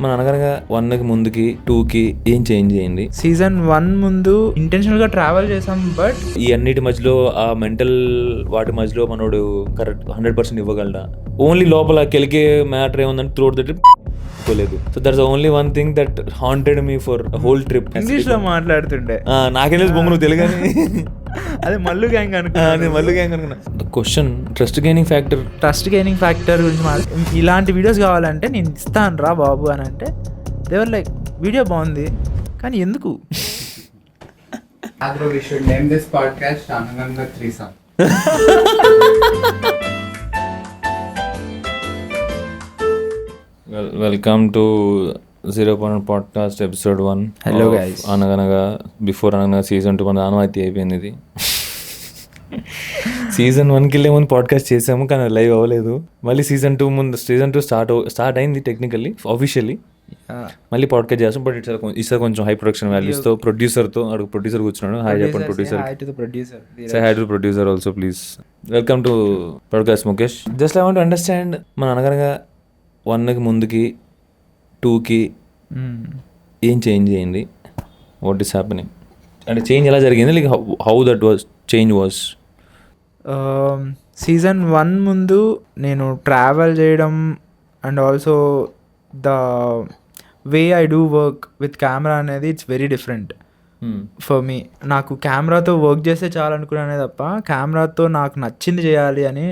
మన అనగనగా 1కి ముందుకి 2కి ఏం చేంజ్ చేయండి. సీజన్ 1 ముందు ఇంటెన్షనల్ గా ట్రావెల్ చేసాం, బట్ ఈ అన్నిటి మధ్యలో ఆ మెంటల్ వాటి మధ్యలో మనోడు కరెక్ట్ 100% ఇవ్వగలడా? ఓన్లీ లోపల కెలికే మ్యాటర్ ఏముందంటే త్రూ ద ట్రిప్ లేదు. So that's only one thing that haunted me for whole trip. English లో మాట్లాడుతుండే నాకేం తెలుసు బొమ్మ, నువ్వు తెలుగు అదే మల్లు గ్యాంగ్ అనుకున్నా. క్వశ్చన్ ట్రస్ట్ గెయినింగ్ ఫ్యాక్టర్ గురించి ఇలాంటి వీడియోస్ కావాలంటే నేను ఇస్తాను రా బాబు అని అంటే దేవర్ లైక్ వీడియో బాగుంది కానీ ఎందుకు? We should name this podcast Anaganga Threesome. Welcome to 0 Point podcast episode 1. Hello guys. అనగనగా బిఫోర్ అనగనగా సీజన్ 2 మన ఆనవాయితీ అయిపోయింది. ఇది సీజన్ 1కి వెళ్ళే ముందు పాడ్కాస్ట్ చేసాము కానీ లైవ్ అవ్వలేదు. మళ్ళీ సీజన్ 2 స్టార్ట్ అయింది టెక్నికల్లీ ఆఫీషియల్లీ. మళ్ళీ పాడ్కాస్ట్ చేస్తాం. బట్ ఇట్స్ కొంచెం హై ప్రొడక్షన్ వాల్యూస్తో ప్రొడ్యూసర్ కూర్చున్నాడు. హాయ్ చెప్పండి producer. Say hi to producer also please. Welcome to podcast Mukesh. Just I want to understand మన అనగనగా 1కి ముందుకి 2కి ఏం చేంజ్ చేయండి. వాట్ ఈస్ హ్యాపెనింగ్ అంటే చేంజ్ ఎలా జరిగింది, like how that was change was? Season 1 ముందు నేను ట్రావెల్ చేయడం and also the way I do work with camera అనేది it's very different for me. నాకు కెమెరాతో వర్క్ చేస్తే చాలనుకున్నానే తప్ప కెమెరాతో నాకు నచ్చింది చేయాలి అని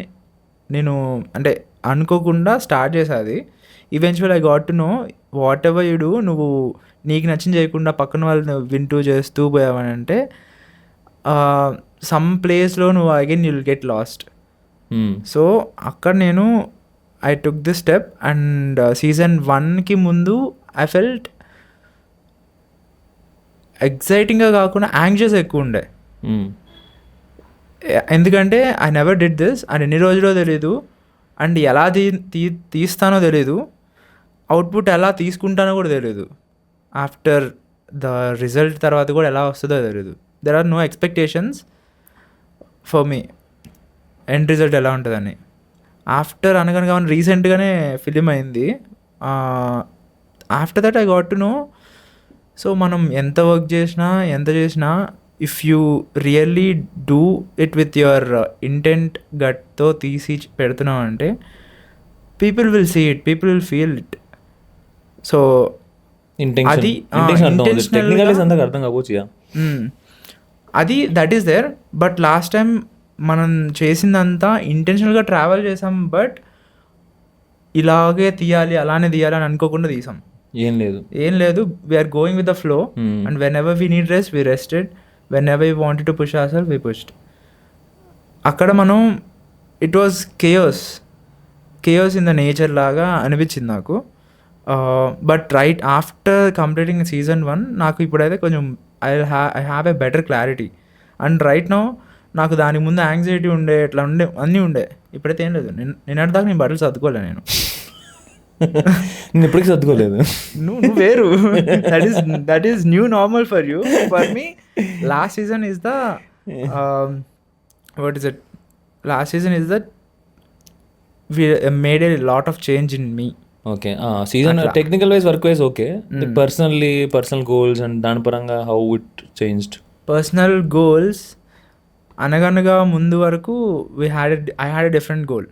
నేను అంటే అనుకోకుండా స్టార్ట్ చేసేది. Eventual I got to know what ever you do, నువ్వు నీకు నచ్చింది చేయకుండా పక్కన వాళ్ళని వింటూ చేస్తూ పోయావని అంటే సమ్ ప్లేస్లో నువ్వు again you'll get lost. So అక్కడ నేను I took this step and season 1కి ముందు ఐ ఫెల్ట్ ఎగ్జైటింగ్గా కాకుండా యాంగ్షియస్ ఎక్కువ ఉండే. ఎందుకంటే I never did this and ఎన్ని రోజులో తెలీదు అండ్ ఎలా తీస్తానో తెలీదు, అవుట్పుట్ ఎలా తీసుకుంటానో కూడా తెలియదు, ఆఫ్టర్ ద రిజల్ట్ తర్వాత కూడా ఎలా వస్తుందో తెలియదు. There are no expectations for me end result ఎలా ఉంటుందని. ఆఫ్టర్ అనగనగా రీసెంట్గానే ఫిలిం అయింది. After that I got to know, so మనం ఎంత వర్క్ చేసినా if you really do it with your intent గట్తో తీసి పెడుతున్నావు అంటే people will see it, people will feel it. So అది that is there. But last time మనం చేసిందంతా ఇంటెన్షనల్గా ట్రావెల్ చేసాం, బట్ ఇలాగే తీయాలి అలానే తీయాలి అని అనుకోకుండా తీసాం. ఏం లేదు we're going with the flow and whenever we need rest we rested, whenever we wanted to push ourselves we pushed. అక్కడ మనం it was chaos in the nature లాగా అనిపించింది నాకు. But right after completing season 1 నాకు ఇప్పుడైతే కొంచెం I have a better clarity. And right now నాకు దానికి ముందు యాంగ్జైటీ ఉండే, ఇట్లా ఉండే, అన్నీ ఉండే. ఇప్పుడైతే ఏం లేదు. నిన్నటి దాకా నేను బట్టలు సర్దుకోలే. నేను ఇప్పటికీ సర్దుకోలేదు. నువ్వు వేరు. That is new normal for you. For me last season is the what is it last season is that we made a lot of change in me. Okay, season technical wise work wise okay, personal goals and దాని పరంగా how it changed? Personal goals Anaganaga ముందు వరకు I had a different goal.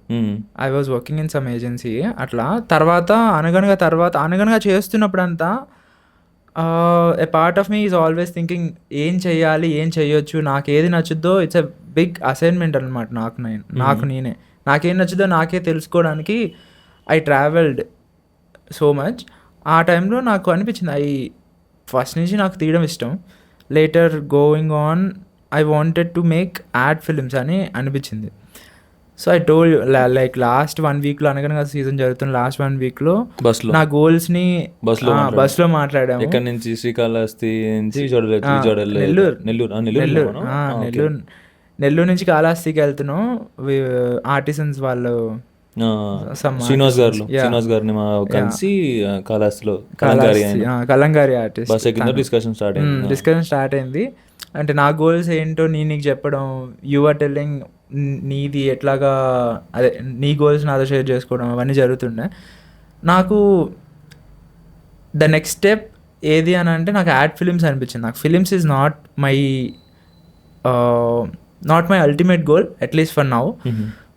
I was working in some agency. అట్లా తర్వాత అనగనగా చేస్తున్నప్పుడంతా a part of me is always thinking ఏం చేయాలి, ఏం చేయొచ్చు, నాకు ఏది నచ్చుద్దో. ఇట్స్ ఎ బిగ్ అసైన్మెంట్ అనమాట నేనే. నాకేం నచ్చుద్దో నాకే తెలుసుకోవడానికి ఐ ట్రావెల్డ్ సో మచ్. ఆ టైంలో నాకు అనిపించింది ఫస్ట్ నుంచి నాకు తీయడం ఇష్టం. Later going on I wanted to make ad films అని అనిపించింది. So I told like last 1 వీక్లో అనగా సీజన్ జరుగుతున్న లాస్ట్ 1 వీక్లో నా గోల్స్ని బస్లో మాట్లాడాము. ఎక్కడి నుంచి? శ్రీకాళహస్తి నుంచి నెల్లూరు నుంచి కాళహస్తికి వెళ్తున్నాం. ఆర్టిసన్స్ వాళ్ళు శ్రీనివాస్ గారిని కలిసి కాళహస్తిలో కలంగారి ఆర్టిస్ట్ బస్ ఎక్కిన డిస్కషన్ స్టార్ట్ అయింది. అంటే నా గోల్స్ ఏంటో నీకు చెప్పడం, యు ఆర్ టెల్లింగ్ నీది ఎట్లాగా, అదే నీ గోల్స్ నాతో షేర్ చేసుకోవడం, అవన్నీ జరుగుతుండే. నాకు ద నెక్స్ట్ స్టెప్ ఏది అని అంటే నాకు యాడ్ ఫిలిమ్స్ అనిపించింది. నాకు films is not my ultimate goal, at least for now.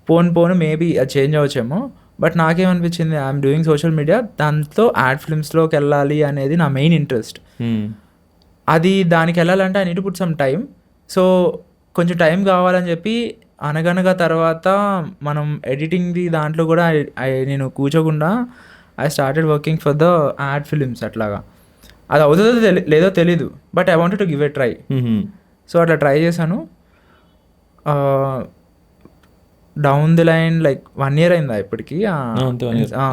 పోను మేబీ అది చేంజ్ అవ్వచ్చేమో. బట్ నాకేమనిపించింది, ఐఎమ్ డూయింగ్ సోషల్ మీడియా, దాంతో యాడ్ ఫిల్మ్స్లోకి వెళ్ళాలి అనేది నా మెయిన్ ఇంట్రెస్ట్. అది దానికి వెళ్ళాలంటే I need to put some time. So కొంచెం టైం కావాలని చెప్పి అనగనగా తర్వాత మనం ఎడిటింగ్ది దాంట్లో కూడా నేను కూర్చోకుండా I started working for the ad films. అట్లాగా అది అవుతుందో లేదో తెలీదు, but I wanted to give a try. So అట్లా ట్రై చేశాను. Down the line like 1 year అయిందా ఇప్పటికి?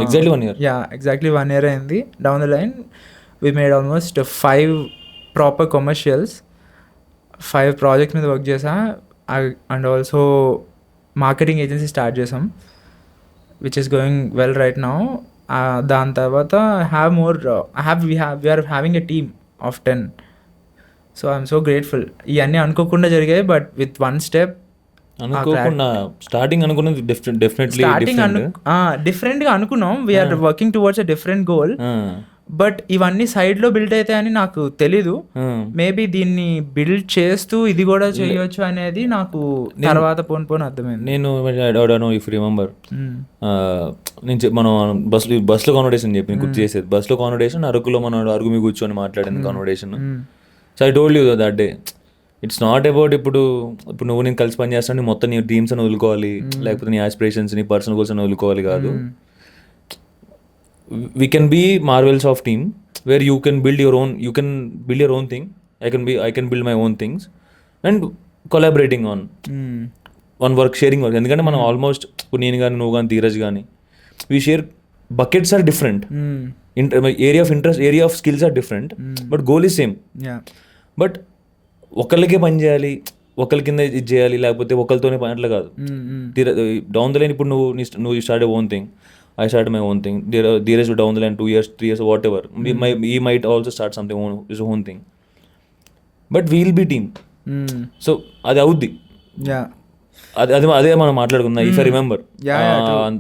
ఎగ్జాక్ట్లీ 1 year అయింది. Down the line we made almost 5 proper commercials, 5 projects మీద వర్క్ చేసా. And also marketing agency start చేసాం, which is going well right now. దాని తర్వాత we're having a team of 10. So I'm so grateful. ఇవన్నీ అనుకోకుండా జరిగాయి, but with one step. Starting అనుకున్నది డిఫరెంట్గా అనుకున్నాం. We're working towards a different goal, but ఇవన్నీ సైడ్లో బిల్డ్ అవుతాయని నాకు తెలీదు. మేబీ దీన్ని బిల్డ్ చేస్తూ ఇది కూడా చేయొచ్చు అనేది నాకు తర్వాత పోను అర్థమైంది. నేను ఇఫ్ రిమెంబర్ మనం బస్లో కాన్వర్డేషన్ చెప్పి గుర్తు చేసేది. బస్లో కాన్వర్డేషన్, అరకులో మనం అరుగు మీద కూర్చొని మాట్లాడింది conversation. So I told you that day, it's not about ఇప్పుడు నువ్వు నేను కలిసి పని చేస్తాను మొత్తం నీ డ్రీమ్స్ అని వదులుకోవాలి, లేకపోతే నీ ఆస్పిరేషన్స్ నీ పర్సనల్ గోల్స్ అని వదులుకోవాలి కాదు. We can be marvels of team where you can build your own thing. I can build my own things and collaborating on work, sharing work. ఎందుకంటే మనం ఆల్మోస్ట్ ఇప్పుడు నేను కానీ నువ్వు కానీ ధీరజ్ కానీ we share buckets are different, area of interest, area of skills are different, but goal is same. But ఒకరికే పని చేయాలి, ఒకరి కింద ఇది చేయాలి, లేకపోతే ఒకరితోనే పని అట్లా కాదు. డౌన్ ద లైన్ ఇప్పుడు నువ్వు start own thing, I started my own thing. Dheeraj will down the line 2 years, 3 years, whatever. He might also start something his own thing. But we'll be team. So అది అవుద్ది. అదే మనం మాట్లాడుకుందాం. If I remember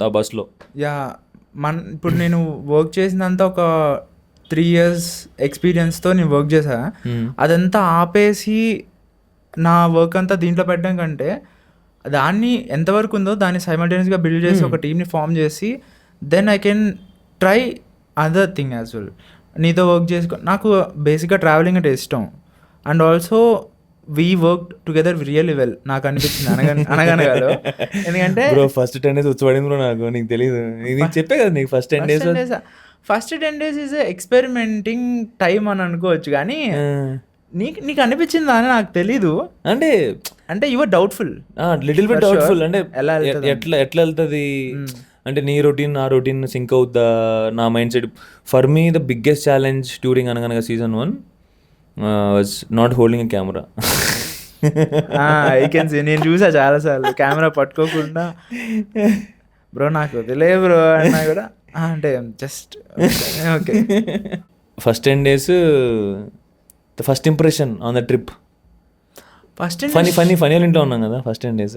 ఆ బస్లో ఇప్పుడు నేను work చేసినంత ఒక 3 years ఎక్స్పీరియన్స్తో నేను వర్క్ చేశా. అదంతా ఆపేసి నా వర్క్ అంతా దీంట్లో పెట్టడం కంటే దాన్ని ఎంతవరకు ఉందో దాన్ని సైమల్టేనియస్గా బిల్డ్ చేసి ఒక టీమ్ని ఫామ్ చేసి then I can try other thing as well. నీతో వర్క్ చేసుకో. నాకు బేసిక్గా ట్రావెలింగ్ అంటే ఇష్టం. And also we work together really well నాకు అనిపించింది అనగనగాలో. ఎందుకంటే ఫస్ట్ 10 days వచ్చి బ్రో నాకు, నీకు తెలియదు, నీకు చెప్పే కదా నీకు first 10 days is experimenting time అని అనుకోవచ్చు. కానీ నీకు అనిపించిందా అని నాకు తెలీదు. అంటే your doubtful, little bit doubtful. అంటే ఎట్లా వెళ్తుంది అంటే నీ రొటీన్ నా రొటీన్ సింక్ అవుద్దా, నా mind set. For me the biggest challenge during Anaganaga season 1 was not holding a camera. I can see, నేను చూసా చాలాసార్లు కెమెరా పట్టుకోకుండా. బ్రో నాకు వదిలే బ్రో అన్నా కూడా అంటే just okay. First 10 days the first impression on the trip. Phani ఇంట్లో ఉన్నాం కదా ఫస్ట్ 10 days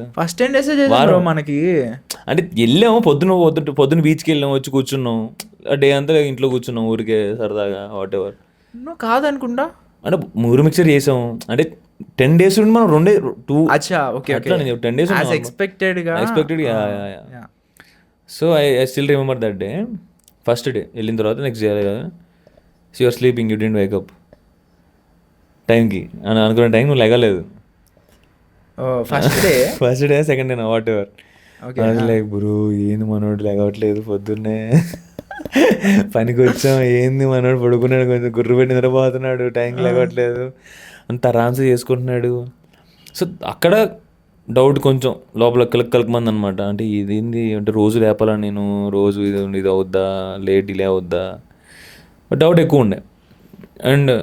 మనకి. అంటే వెళ్ళాము, పొద్దున్న బీచ్కి వెళ్ళాము, వచ్చి కూర్చున్నాం, డే అంతా ఇంట్లో కూర్చున్నాం ఊరికే సరదాగా వాట్ ఎవర్. కాదనుకుంటా అంటే మూడు మిక్చర్ చేసాం. అంటే 10 days నుండి మనం 2 10 days expected. So I still remember that day. First day వెళ్ళిన తర్వాత నెక్స్ట్ డే కదా, so you're sleeping, you didn't wake up టైంకి అని అనుకునే టైం నువ్వు లెగలేదు. First day second day whatever. Like bro ఏంది మనోడు లెగవట్లేదు, పొద్దున్నే పనికి వచ్చాం, ఏంది మనోడు పడుకున్నాడు, కొంచెం గుర్రు పెట్టి నిద్రపోతున్నాడు, టైంకి లెగవట్లేదు, అంత ఆరామ్సే చేసుకుంటున్నాడు. సో అక్కడ డౌట్ కొంచెం లోపల కలకమంది అనమాట. అంటే ఇదేంది అంటే రోజు లేపాలా నేను, రోజు ఇది అవుద్దా, డిలే అవుద్దా, బట్ డౌట్ ఎక్కువ ఉండే. అండ్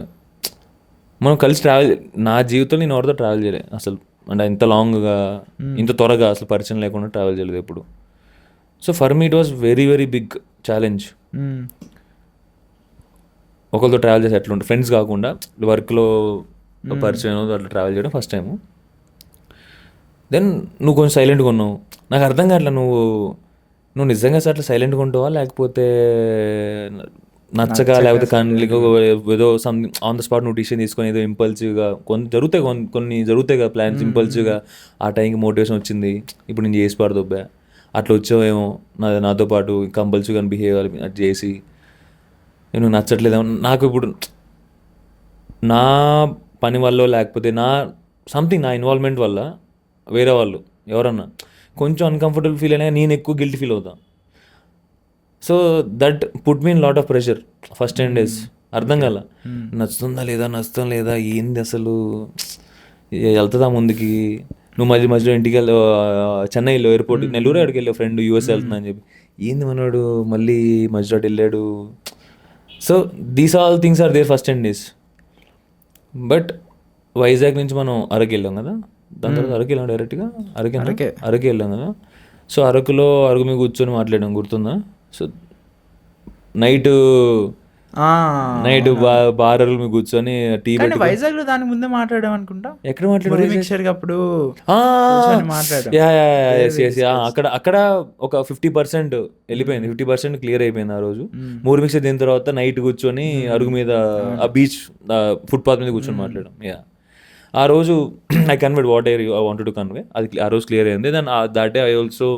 మనం కలిసి ట్రావెల్, నా జీవితంలో నేను ఎవరితో ట్రావెల్ చేయలేదు అసలు. అంటే ఇంత లాంగ్గా ఇంత త్వరగా అసలు పరిచయం లేకుండా ట్రావెల్ చేయలేదు ఎప్పుడు. So for me it was very very big challenge. ఒకరితో ట్రావెల్ చేసి ఎట్లా ఉంటుంది, ఫ్రెండ్స్ కాకుండా వర్క్లో పరిచయం అట్లా ట్రావెల్ చేయడం ఫస్ట్ టైము. దెన్ నువ్వు కొంచెం సైలెంట్గా ఉన్నావు. నాకు అర్థం కావట్లే, నువ్వు నిజంగా అట్లా సైలెంట్గా ఉంటావా, లేకపోతే నచ్చక లేకపోతే ఏదో సమ్ ఆన్ ద స్పాట్ నువ్వు డిసిషన్ తీసుకొని ఏదో ఇంపల్సివ్గా కొన్ని జరుగుతాయి కదా ప్లాన్స్ ఇంపల్సివ్గా ఆ టైంకి మోటివేషన్ వచ్చింది ఇప్పుడు నేను చేసి పాడుదొబ్బా అట్లా వచ్చావేమో నాతో పాటు కంపల్సివ్గా బిహేవ్ అది చేసి నేను నచ్చట్లేదేమో నాకు ఇప్పుడు నా పని వల్ల లేకపోతే నా ఇన్వాల్వ్మెంట్ వల్ల వేరే వాళ్ళు ఎవరన్నా కొంచెం అన్కంఫర్టబుల్ ఫీల్ అయినా నేను ఎక్కువ గిల్టీ ఫీల్ అవుతాను. So that put me in lot of pressure first 10 days. అర్థం కాల నచ్చుతం లేదా ఏంది అసలు వెళ్తుందా ముందుకి. నువ్వు మధ్యలో ఇంటికి చెన్నైలో ఎయిర్పోర్ట్ నెల్లూరు అక్కడికి వెళ్ళావు ఫ్రెండ్ యూఎస్ వెళ్తున్నా అని చెప్పి ఏంది మనవాడు మళ్ళీ మధ్యలో అటు వెళ్ళాడు. So these all things are there first 10 days. But Vizag నుంచి మనం అరకు వెళ్ళాం కదా, దాని తర్వాత అరకు వెళ్ళాం డైరెక్ట్గా అరకు వెళ్ళాం కదా. సో అరకు మీద కూర్చొని మాట్లాడాం గుర్తుందా. సో నైట్ బారర్లు మీద కూర్చొని టీ వైజాగ్ లో దాని ముందే మాట్లాడాం అనుకుంటా. ఎక్కడ మాట్లాడాం అప్పుడు అక్కడ ఒక 50% వెళ్ళిపోయింది, 50% క్లియర్ అయిపోయింది. ఆ రోజు మూడు మిక్స్ దీని తర్వాత నైట్ కూర్చొని అరుగు మీద ఆ బీచ్ ఫుట్పాత్ మీద కూర్చొని మాట్లాడాం. ఆ రోజు I convey what I wanted to convey, అది ఆ రోజు క్లియర్ అయింది. Then that day I also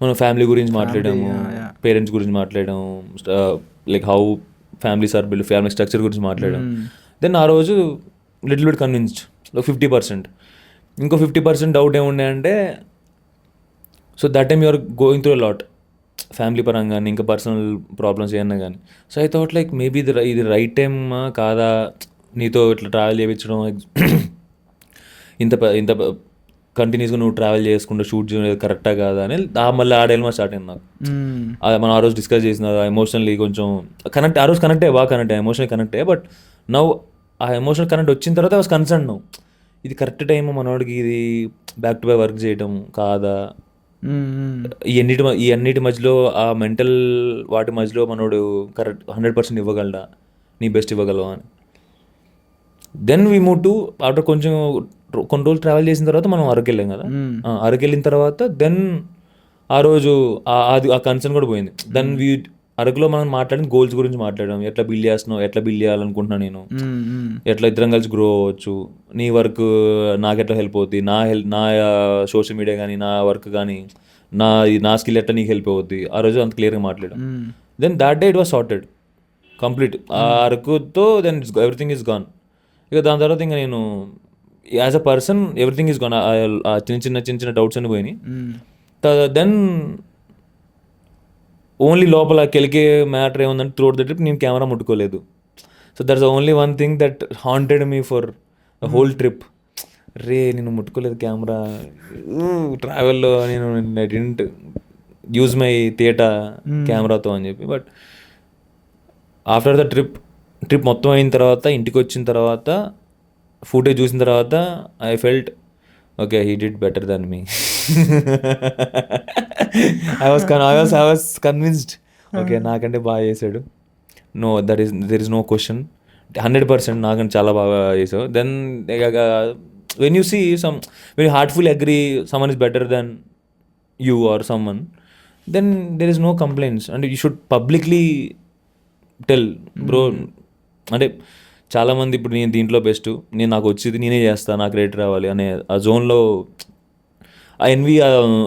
మనం ఫ్యామిలీ గురించి మాట్లాడాము, పేరెంట్స్ గురించి మాట్లాడాము, like how families are build, family structure గురించి మాట్లాడాం. దెన్ ఆ రోజు లిటిల్ బిట్ కన్విన్స్డ్ 50%. ఇంకో 50% డౌట్ ఏముండే అంటే, so that time you're going through lot family పరంగా కానీ ఇంకా పర్సనల్ ప్రాబ్లమ్స్ ఏమన్నా కానీ. So I thought like maybe ఇది రైట్ టైమ్ కాదా నీతో ఇట్లా ట్రావెల్ చేయించడం, ఇంత కంటిన్యూస్గా నువ్వు ట్రావెల్ చేసుకుంటూ షూట్ చేయడం కరెక్టా కాదా అని మళ్ళీ ఆడేమో స్టార్ట్ అయింది నాకు. మనం ఆ రోజు డిస్కస్ చేసిన ఎమోషనల్లీ కొంచెం కనెక్ట్, ఆ రోజు బాగా కనెక్ట్ అయ్యా, ఎమోషనల్ కనెక్ట్ అయ్యా. బట్ నవ్వు ఆ ఎమోషనల్ కనెక్ట్ వచ్చిన తర్వాత వాస్ కన్సర్న్ నవ్వు ఇది కరెక్ట్ టైం మనోడికి ఇది బ్యాక్ టు బ్యాక్ వర్క్ చేయడం కాదా, ఈ అన్నిటి మధ్యలో ఆ మెంటల్ వాటి మధ్యలో మనోడు కరెక్ట్ 100% ఇవ్వగలడా, నీ బెస్ట్ ఇవ్వగలవా అని. Then we move to after కొంచెం కొన్ని రోజులు ట్రావెల్ చేసిన తర్వాత మనం అరకు వెళ్ళాం కదా. అరకు వెళ్ళిన తర్వాత దెన్ ఆ రోజు ఆ కన్సర్న్ కూడా పోయింది. దెన్ అరకులో మనం మాట్లాడిన గోల్స్ గురించి మాట్లాడాం, ఎట్లా బిల్డ్ చేస్తున్నావు, ఎట్లా బిల్డ్ చేయాలనుకుంటున్నా నేను, ఎట్లా ఇద్దరం కలిసి గ్రో అవ్వచ్చు, నీ వర్క్ నాకు ఎట్లా హెల్ప్ అవుద్ది, నా సోషల్ మీడియా కానీ నా వర్క్ కానీ నా స్కిల్ ఎట్లా నీకు హెల్ప్ అవుద్ది, ఆ రోజు అంత క్లియర్గా మాట్లాడాం. Then that day it was sorted complete. ఆ అరకుతో దెన్ ఎవ్రీథింగ్ ఈజ్ గాన్. ఇక దాని తర్వాత ఇంకా నేను as a person everything is gone. ఆ చిన్న డౌట్స్ అని పోయినాయి. దెన్ ఓన్లీ లోపల కెలికే మ్యాటర్ ఏముందంటే త్రూఅవుట్ ద ట్రిప్ నేను కెమెరా ముట్టుకోలేదు. So that's only one thing that haunted me for the whole trip. నేను ముట్టుకోలేదు కెమెరా ట్రావెల్లో, నేను I didn't use my theatre కెమెరాతో అని చెప్పి. బట్ ఆఫ్టర్ ద ట్రిప్ మొత్తం అయిన తర్వాత ఇంటికి వచ్చిన తర్వాత ఫుటేజ్ చూసిన తర్వాత I felt okay he did better than me. I was convinced okay నాకంటే బాగా చేశాడు. దెర్ ఇస్ నో క్వశ్చన్, 100% నాకంటే చాలా బాగా చేసావు. Then when you see when you heartfully agree someone is better than you are someone, then there is no complaints. And you should publicly tell bro. అంటే చాలామంది ఇప్పుడు నేను దీంట్లో బెస్ట్, నాకు వచ్చేది నేనే చేస్తాను, నాకు రేట్ రావాలి అనే ఆ జోన్లో ఆ ఎన్వి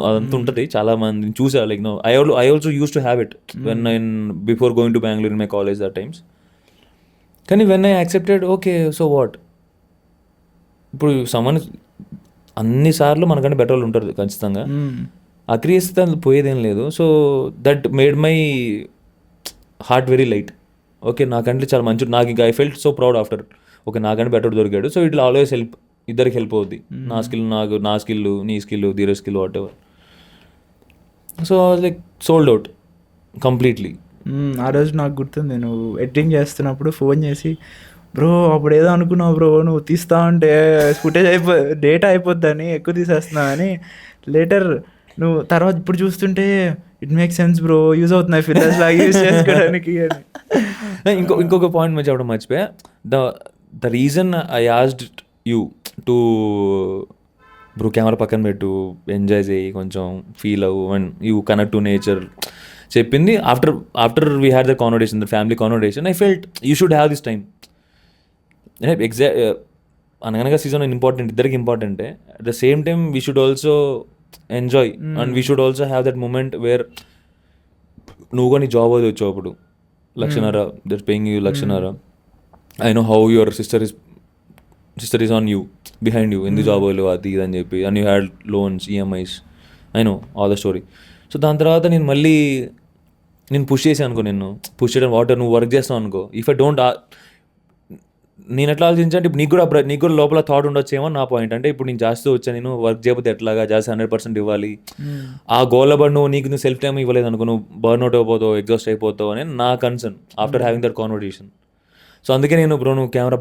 అదంతా ఉంటుంది. చాలామంది చూసా, like no I also used to have it when before going to Bengaluru in my college that times. కానీ when I accepted okay so what, ఇప్పుడు సమ్మన్ అన్నిసార్లు మనకంటే బెటర్ వాళ్ళు ఉంటారు ఖచ్చితంగా, అగ్రీ చేస్తే పోయేదేం లేదు. So that made my heart very light. Okay నాకంటే చాలా మంచి, నాకు ఇంకా I felt so proud after okay నాకంటే బెటర్ దొరికాడు. So it will always help, ఇద్దరికి హెల్ప్ అవుద్ది. నా స్కిల్ నీ skill Dheeraj skill what ever. So like sold out completely. ఆ రోజు నాకు గుర్తుంది, నువ్వు ఎడిటింగ్ చేస్తున్నప్పుడు ఫోన్ చేసి బ్రో అప్పుడు ఏదో అనుకున్నావు బ్రో, నువ్వు తీస్తా ఉంటే ఫుటేజ్ డేటా అయిపోద్దని ఎక్కువ తీసేస్తున్నావు అని. లేటర్ నువ్వు తర్వాత ఇప్పుడు చూస్తుంటే it make sense bro, use అవుతున్నాయి ఫిల్టర్స్ లాగా యూజ్ చేసుకోవడానికి అని. ఇంకొక పాయింట్ మంచి చెప్పడం మర్చిపోయా. The reason I asked you to bro camera పక్కన పెట్టు, ఎంజాయ్ చేయి, కొంచెం ఫీల్ అవ్వు and you connect to nature. చెప్పింది after we had the conversation, the family conversation, I felt you should have this time. Anaganaga season important, ఇద్దరికి ఇంపార్టెంటే. At the same time we should also enjoy and we should also have that moment where నువ్వు కానీ job అది వచ్చావు అప్పుడు 1,50,000 that paying you 1,50,000. I know how your sister is on you, behind you, ఎందుకు job అవ్వలేవు అది ఇది అని చెప్పి, and you had loans, EMIs, I know all the story. So దాని తర్వాత నేను పుష్ చేసాను అనుకో, పుష్ చేయడం వాటర్ నువ్వు వర్క్ చేస్తావు అనుకో, ఇఫ్ ఐ డోంట్, నేను ఎట్లా ఆలోచించంటే ఇప్పుడు నీకు కూడా లోపల థాట్ ఉండొచ్చేమో నా పాయింట్. అంటే ఇప్పుడు నేను జాస్తి వచ్చా, నేను వర్క్ చేయకపోతే ఎట్లాగా, జాస్తి 100% ఇవ్వాలి, ఆ గోల్ బట్ నువ్వు సెల్ఫ్ టైం ఇవ్వలేదు అనుకో, నువ్వు బర్న్ అవుట్ అయిపోతావు, ఎగ్జాస్ట్ అయిపోతావు అని నా concern after having that conversation. So అందుకే నేను నువ్వు కెమెరా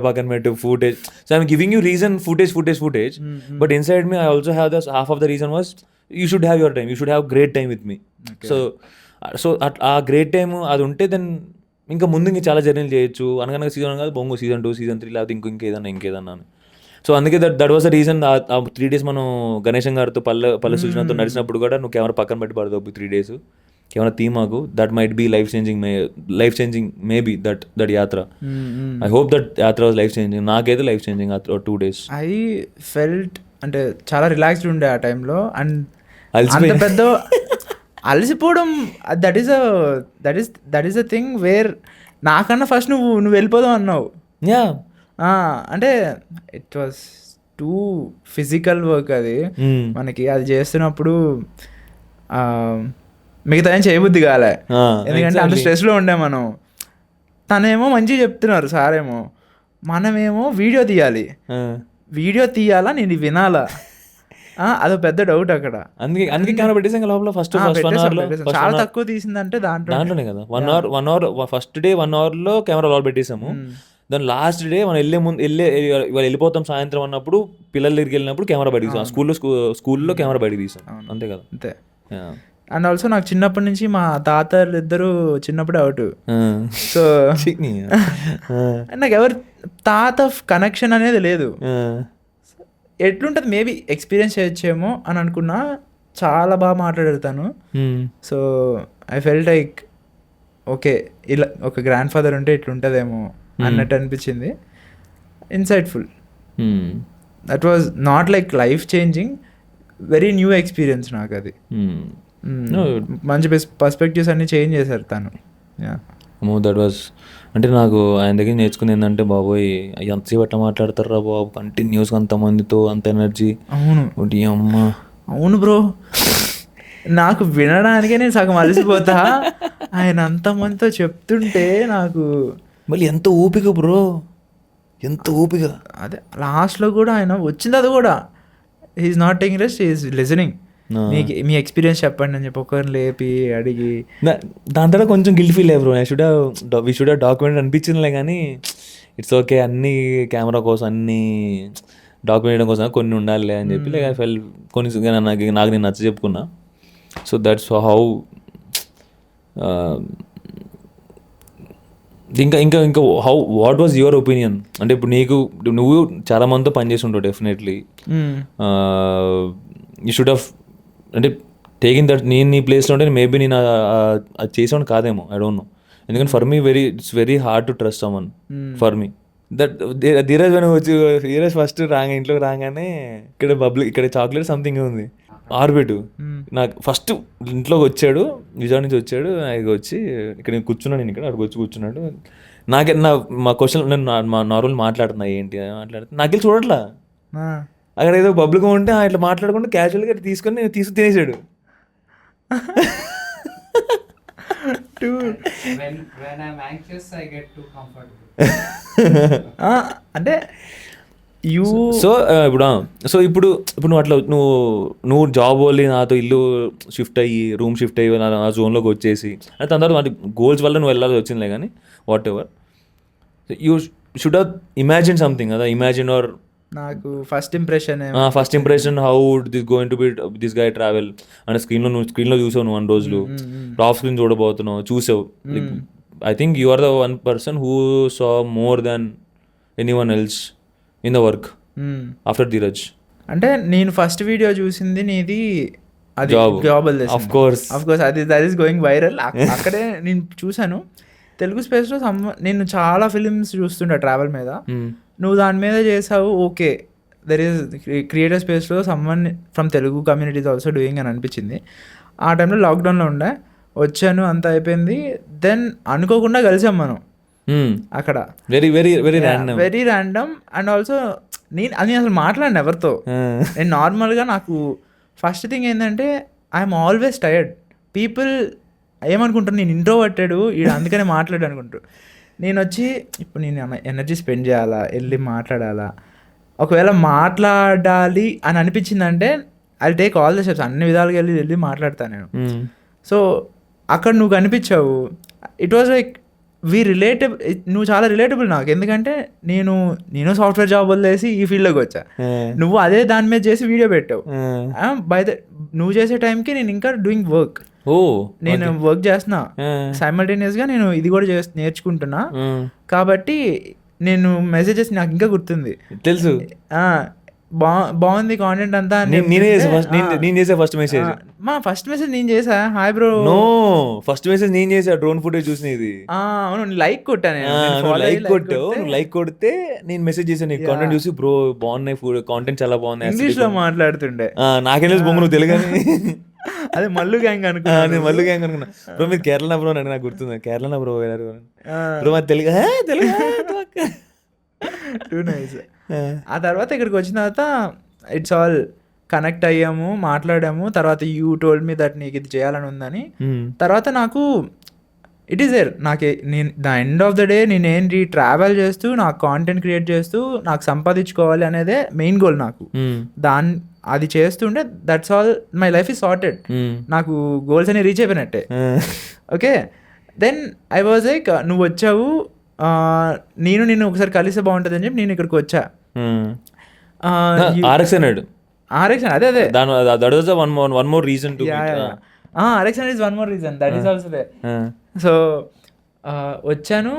పక్కన పెట్టు footage. So I'm giving you reason footage, but inside me I also have the half of the reason was you should have your time, you should have great time with me. So ఆ great time అది ఉంటే then ఇంకా ముందు ఇంకా చాలా జర్నీలు చేయొచ్చు. అనగా season కాదు, బొంగు సీజన్ 2, సీజన్ 3, లేకపోతే ఇంకేదన్నా అని. సో అందుకే దట్ వాస్ ద రీజన్. ఆ 3 days మనం గణేశం గారితో పల్లె సూచనతో నడిచినప్పుడు కూడా నువ్వు కెమెరా పక్కన పెట్టి పడదు 3 days, కెమెరా తీమాకు. That might be life changing maybe that యాత్ర. ఐ హోప్ దట్ యాత్ర వాజ్ లైఫ్ చేంజింగ్. నాకైతే లైఫ్ చేంజింగ్ ఆ 2 days. ఐ ఫెల్ట్ అంటే చాలా రిలాక్స్డ్ ఉండే ఆ టైంలో. అండ్ అంత పెద్ద అలసిపోవడం, that is the thing where నాకన్నా ఫస్ట్ నువ్వు వెళ్ళిపోదాం అన్నావు. అంటే it was too physical work అది మనకి. అది చేస్తున్నప్పుడు మిగతా ఏం చేయబుద్ధి కాలే, ఎందుకంటే అంత స్ట్రెస్లో ఉండే మనం. తనేమో మంచిగా చెప్తున్నారు సారేమో, మనమేమో వీడియో తీయాలా నేను వినాలా, అదో పెద్ద డౌట్ అక్కడ. అందుకే కెమెరా పెట్టేసాం లోపల. ఫస్ట్ చాలా తక్కువ తీసిందంటే దాంట్లోనే కదా 1 hour ఫస్ట్ డే 1 hour లో కెమెరా లోపల పెట్టేసాము. దాని లాస్ట్ డే మనం వెళ్ళిపోతాం సాయంత్రం అన్నప్పుడు, పిల్లల దగ్గరికి వెళ్ళినప్పుడు కెమెరా బయటకు తీసాం. స్కూల్లో కెమెరా బయటకు తీసాం, అంతే కదా. అంతే. అండ్ ఆల్సో నాకు చిన్నప్పటి నుంచి మా తాతలు ఇద్దరు చిన్నప్పుడే అవుట్. సో నాకు ఎవరు తాత కనెక్షన్ అనేది లేదు. ఎట్లుంటుంది మేబీ ఎక్స్పీరియన్స్ చేయొచ్చేమో అని అనుకున్నా. చాలా బాగా మాట్లాడతాను. So I felt like okay, ఇలా ఒక గ్రాండ్ ఫాదర్ ఉంటే ఇట్లుంటుందేమో అన్నట్టు అనిపించింది. Insightful. That was not like life changing, very new experience నాకు అది. మంచి పర్స్పెక్టివ్స్ అన్ని చేంజ్ చేశారు తను. దట్ వాజ్ అంటే నాకు ఆయన దగ్గర నేర్చుకుంది ఏంటంటే, బాబోయ్ ఎంతసేపు ఎట్లా మాట్లాడతారా బాబు, కంటిన్యూస్గా అంతమందితో అంత ఎనర్జీ. అవును అమ్మ, అవును బ్రో, నాకు వినడానికే నేను సగం అలసిపోతా. ఆయన అంతమందితో చెప్తుంటే నాకు మళ్ళీ ఎంత ఓపిక బ్రో, ఎంత ఓపిక. అదే లాస్ట్లో కూడా ఆయన వచ్చింది, అది కూడా he's not taking rest, he's listening. మీ ఎక్స్పీరియన్స్ చెప్పండి అని చెప్పి ఒకరిని లేపి అడిగి. దాని తర్వాత కొంచెం గిల్ట్ ఫీల్ అయ్యారు. వీ షుడ్ హ్యావ్ డాక్యుమెంట్ అనిపించిందిలే, కానీ ఇట్స్ ఓకే, అన్ని కెమెరా కోసం అన్ని డాక్యుమెంట్ చేయడం కోసం కొన్ని ఉండాలి అని చెప్పి లైక్ ఐ ఫెల్ కొన్ని నాకు నేను నచ్చ చెప్పుకున్నా. So that's how. ఇంకా how what was your opinion? అంటే ఇప్పుడు నువ్వు చాలా మందితో పనిచేసి ఉంటావు డెఫినెట్లీ. యూ షుడ్ హ్యావ్ అంటే టేకింగ్ దట్. నేను నీ ప్లేస్లో ఉంటే మేబీ నేను అది చేసేవాడిని కాదేమో, ఐ డోంట్ నో. ఎందుకంటే for me it's very hard to trust someone. For me that Dheeraj అని వచ్చి ధీరజ్ ఫస్ట్ ఇంట్లోకి రాగానే ఇక్కడ చాక్లెట్ సంథింగ్ ఉంది ఆర్బిట్. నాకు ఫస్ట్ ఇంట్లోకి వచ్చాడు, విజయవాడ నుంచి వచ్చాడు. నాకు వచ్చి ఇక్కడ నేను కూర్చున్నాను, నేను ఇక్కడ అక్కడికి వచ్చి కూర్చున్నాడు. మా క్వశ్చన్ నేను నార్మల్ మాట్లాడుతున్నా, ఏంటి మాట్లాడుతున్నా, నాకు చూడట్లా. అక్కడ ఏదో బబ్బులుగా ఉంటే ఇట్లా మాట్లాడుకుంటే క్యాజువల్గా తీసుకొని తినేసాడు. అంటే ఇప్పుడు నువ్వు అట్లా నువ్వు జాబ్ వల్ల నాతో ఇల్లు షిఫ్ట్ అయ్యి రూమ్ షిఫ్ట్ అయ్యి నా జోన్లోకి వచ్చేసి దాని తర్వాత వాటి గోల్స్ వల్ల నువ్వు వెళ్ళాల్సి వచ్చిందిలే, కానీ what ever you should have imagine something కదా. ఇమాజిన్ ఆర్ నాకు first impression how this going to B this guy travel అంటే స్క్రీన్లో చూసావు నువ్వు 1 రోజులు, ఆఫ్ స్క్రీన్ చూడబోతున్నావు, చూసావు. I think you are the one person who saw more than anyone else in the work after Dheeraj. అంటే నేను ఫస్ట్ వీడియో చూసింది నీది అది Job. Job Of course. అది దట్ ఈస్ గోయింగ్ వైరల్. అక్కడే నేను చూశాను తెలుగు స్పేస్లో నేను చాలా ఫిలిమ్స్ చూస్తుండే ట్రావెల్ మీద. నువ్వు దాని మీద చేసావు, ఓకే దెర్ ఈస్ క్రియేటర్ స్పేస్లో someone from Telugu communities also doing అని అనిపించింది. ఆ టైంలో లాక్డౌన్లో ఉండే, వచ్చాను, అంత అయిపోయింది. దెన్ అనుకోకుండా కలిసాం మనం అక్కడ. Very very very random. Very random. And also నేను అసలు మాట్లాడిన ఎవరితో. నేను నార్మల్గా నాకు ఫస్ట్ థింగ్ ఏంటంటే ఐఎమ్ ఆల్వేస్ టైర్డ్. పీపుల్ ఏమనుకుంటారు, నేను ఇంట్రోవర్టెడ్ ఈడు అందుకనే మాట్లాడు అనుకుంటారు. నేను వచ్చి ఇప్పుడు నేను ఎనర్జీ స్పెండ్ చేయాలా, వెళ్ళి మాట్లాడాలా, ఒకవేళ మాట్లాడాలి అని అనిపించిందంటే I take all the steps, అన్ని విధాలుగా వెళ్ళి మాట్లాడతాను నేను. సో అక్కడ నువ్వు కనిపించావు. ఇట్ వాజ్ లైక్ నువ్వు చాలా రిలేటబుల్ నాకు. ఎందుకంటే నేను సాఫ్ట్వేర్ జాబ్ వదిలేసి ఈ ఫీల్డ్లోకి వచ్చా, నువ్వు అదే దాని మీద చేసి వీడియో పెట్టావు. నువ్వు చేసే టైంకి నేను ఇంకా డూయింగ్ వర్క్. నేను వర్క్ చేస్తున్నా సైమల్టేనియస్గా, నేను ఇది కూడా నేర్చుకుంటున్నా. కాబట్టి నేను మెసేజెస్ నాకు ఇంకా గుర్తుంది, తెలుసు. బాగుంది కాంటెంట్ అంతా. నేను చేసా ఫస్ట్ మెసేజ్. ఫస్ట్ మెసేజ్ నేను చేసా, hi bro. No, first message నేను చేసా, డ్రోన్ ఫుటేజ్ చూసిన ఇది. అవును, లైక్ కొట్టాను. లైక్ కొట్టావు, నువ్వు లైక్ కొడితే నేను మెసేజ్ చేశాను నీకు కాంటెంట్ చూసి, బ్రో బాగున్నాయి, కాంటెంట్ చాలా బాగుంది. ఇంగ్లీష్ లో మాట్లాడుతుండే, నాకేం తెలుసు బొమ్మ, నువ్వు తెలుగు. అదే మల్లు గ్యాంగ్ అనుకున్నా. నేను మల్లు గ్యాంగ్ అనుకున్నా. బ్రో మీరు కేరళ బ్రో అని నాకు గుర్తుంది. కేరళ బ్రో బ్రో మాది తెలుగు. Two nice. ఆ తర్వాత ఇక్కడికి వచ్చిన తర్వాత ఇట్స్ ఆల్ కనెక్ట్ అయ్యాము, మాట్లాడాము. తర్వాత యూ టోల్డ్ మీ దట్ నీకు ఇది చేయాలని ఉందని. తర్వాత నాకు ఇట్ ఈస్ దేర్. నేను the end of the day నేనేంటి ట్రావెల్ చేస్తూ నాకు కాంటెంట్ క్రియేట్ చేస్తూ నాకు సంపాదించుకోవాలి అనేదే మెయిన్ గోల్ నాకు. అది చేస్తుంటే that's all, my life is sorted. నాకు గోల్స్ అన్ని రీచ్ అయిపోయినట్టే. Okay, then I was like నువ్వు వచ్చావు, నేను ఒకసారి కలిస్తే బాగుంటుంది అని చెప్పి నేను ఇక్కడికి వచ్చా. RX అన్నాడు. అదే one more reason to RX is one more reason, that is also there. So వచ్చాను.